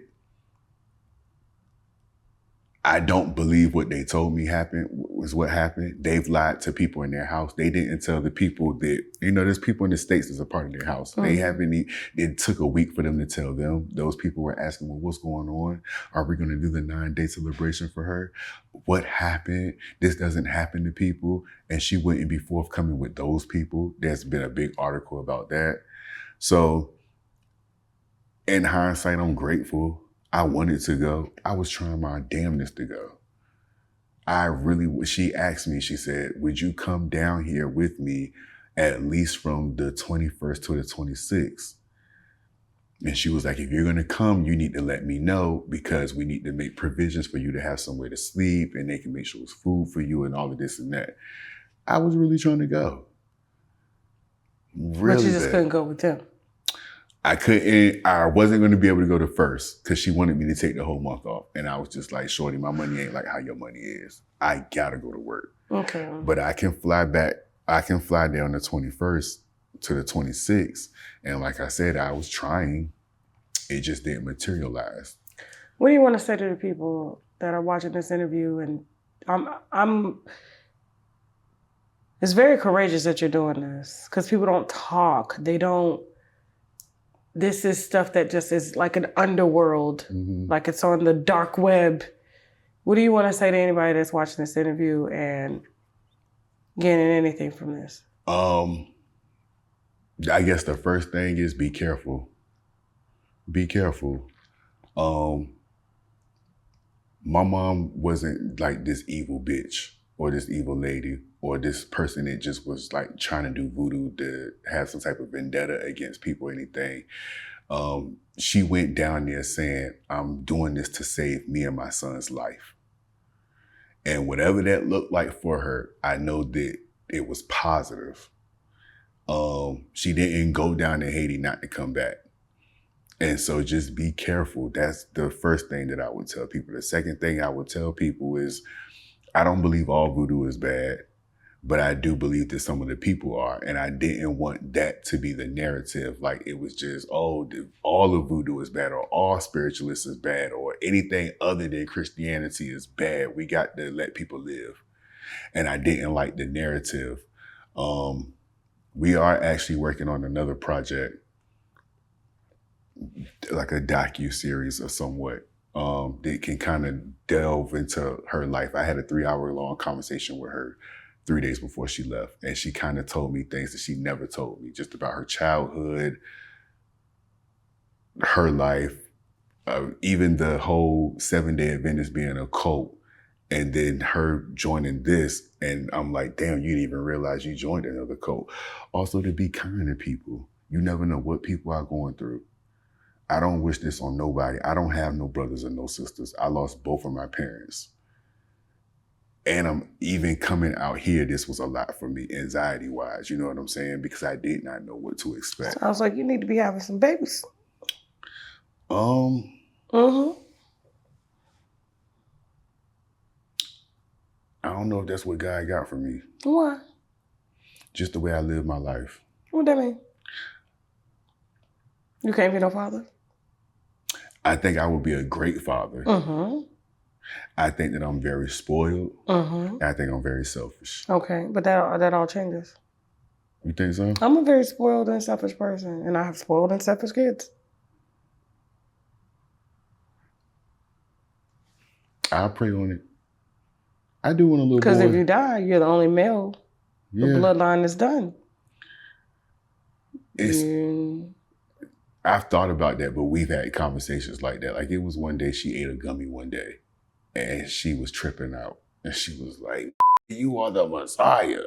I don't believe what they told me happened was what happened. They've lied to people in their house. They didn't tell the people that, you know, there's people in the States that's a part of their house. Mm-hmm. It took a week for them to tell them. Those people were asking, well, what's going on? Are we going to do the 9-day celebration for her? What happened? This doesn't happen to people. And she wouldn't be forthcoming with those people. There's been a big article about that. So in hindsight, I'm grateful. I wanted to go. I was trying my damnedest to go. She asked me, she said, would you come down here with me at least from the 21st to the 26th? And she was like, if you're gonna come, you need to let me know because we need to make provisions for you to have somewhere to sleep and they can make sure it's food for you and all of this and that. I was really trying to go. Really but you just couldn't go with them. I wasn't going to be able to go to first because she wanted me to take the whole month off. And I was just like, shorty, my money ain't like how your money is. I gotta go to work. Okay. But I can fly back. I can fly down the 21st to the 26th. And like I said, I was trying. It just didn't materialize. What do you want to say to the people that are watching this interview? And it's very courageous that you're doing this because people don't talk. This is stuff that just is like an underworld, like it's on the dark web. What do you want to say to anybody that's watching this interview and getting anything from this? I guess the first thing is be careful. Be careful. My mom wasn't like this evil bitch or this evil lady or this person that just was like trying to do voodoo to have some type of vendetta against people or anything. She went down there saying, I'm doing this to save me and my son's life. And whatever that looked like for her, I know that it was positive. She didn't go down to Haiti not to come back. And so just be careful. That's the first thing that I would tell people. The second thing I would tell people is, I don't believe all voodoo is bad, but I do believe that some of the people are. And I didn't want that to be the narrative. Like it was just, all of voodoo is bad or all spiritualists is bad or anything other than Christianity is bad. We got to let people live. And I didn't like the narrative. We are actually working on another project, like a docu-series or somewhat. That can kind of delve into her life. I had a 3-hour-long conversation with her 3 days before she left. And she kind of told me things that she never told me, just about her childhood, her life, even the whole 7-Day Adventist being a cult, and then her joining this, and I'm like, damn, you didn't even realize you joined another cult. Also, to be kind to people. You never know what people are going through. I don't wish this on nobody. I don't have no brothers and no sisters. I lost both of my parents. And I'm even coming out here, this was a lot for me, anxiety-wise, you know what I'm saying? Because I did not know what to expect. Sounds like you need to be having some babies. I don't know if that's what God got for me. Why? Just the way I live my life. What that mean? You can't be no father? I think I would be a great father. I think that I'm very spoiled. I think I'm very selfish. Okay, but that all changes. You think so? I'm a very spoiled and selfish person, and I have spoiled and selfish kids. I'll pray on it. I do want a little boy. Because if you die, you're the only male. Yeah. The bloodline is done. I've thought about that, but we've had conversations like that. Like, it was one day she ate a gummy one day, and she was tripping out. And she was like, you are the Messiah.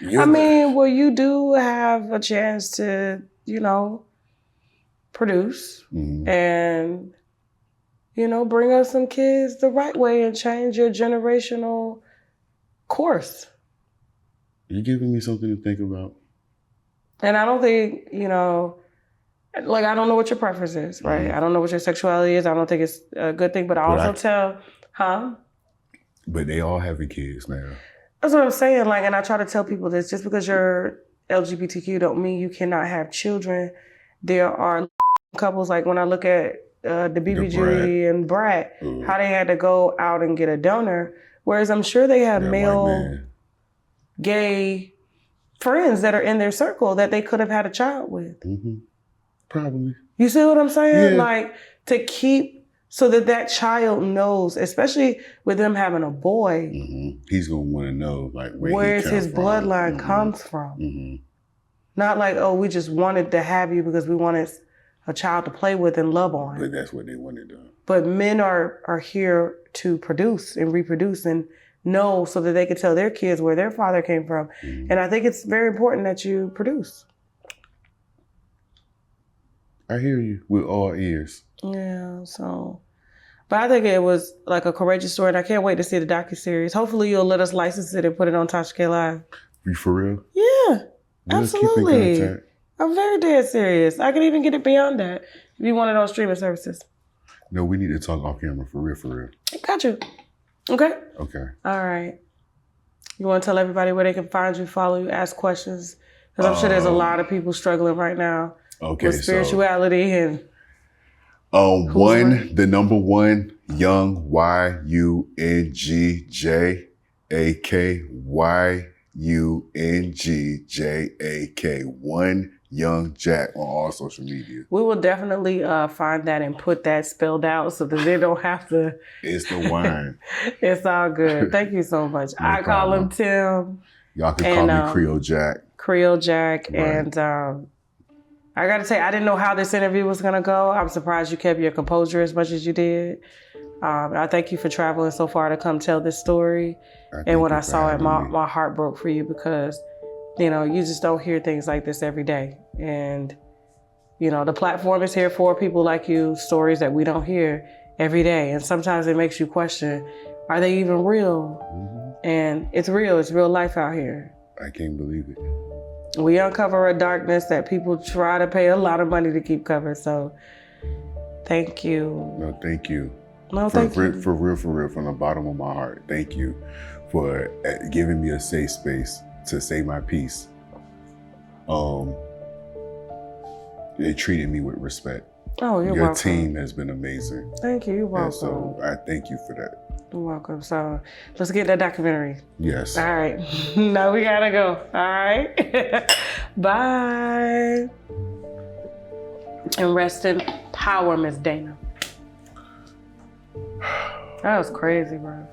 I mean, well, you do have a chance to, produce and, bring up some kids the right way and change your generational course. You're giving me something to think about. And I don't think, I don't know what your preference is, right? I don't know what your sexuality is. I don't think it's a good thing, but But they all having kids now. That's what I'm saying. And I try to tell people this, just because you're LGBTQ don't mean you cannot have children. There are couples, like when I look at the BB Judy and Brat, how they had to go out and get a donor, whereas I'm sure they have male gay friends that are in their circle that they could have had a child with. Probably. You see what I'm saying? Yeah. To keep, so that child knows, especially with them having a boy, he's going to want to know, where his bloodline comes from. Not like, oh, we just wanted to have you because we wanted a child to play with and love on. But that's what they want to do. But men are here to produce and reproduce and know, so that they can tell their kids where their father came from. And I think it's very important that you produce. I hear you with all ears. Yeah, so. But I think it was like a courageous story, and I can't wait to see the docuseries. Hopefully you'll let us license it and put it on Tasha K Live. You for real? Yeah, we'll absolutely. Keep in contact. I'm very dead serious. I can even get it beyond that if you want it on streaming services. No, we need to talk off camera, for real. Got you. Okay? Okay. All right. You want to tell everybody where they can find you, follow you, ask questions? Because I'm sure there's a lot of people struggling right now with spirituality and... the number one, unWineWithTashaK. One Young Jack on all social media. We will definitely find that and put that spelled out so that they don't have to. It's the wine. It's all good. Thank you so much. No I call him Tim. Y'all can call me Creole Jack. Creole Jack. Right. And I got to say, I didn't know how this interview was going to go. I'm surprised you kept your composure as much as you did. I thank you for traveling so far to come tell this story. And when I saw it, my heart broke for you because, you just don't hear things like this every day. And, the platform is here for people like you, stories that we don't hear every day. And sometimes it makes you question, are they even real? And it's real. It's real life out here. I can't believe it. We uncover a darkness that people try to pay a lot of money to keep covered. So thank you. No, thank you. No, thank you. For real, from the bottom of my heart. Thank you for giving me a safe space to say my piece. They treated me with respect. Oh, you're welcome. Your team has been amazing. Thank you. You're welcome. And so I thank you for that. You're welcome. So let's get that documentary. Yes. All right. No, we gotta go. All right. Bye. And rest in power, Miss Dana. That was crazy, bro.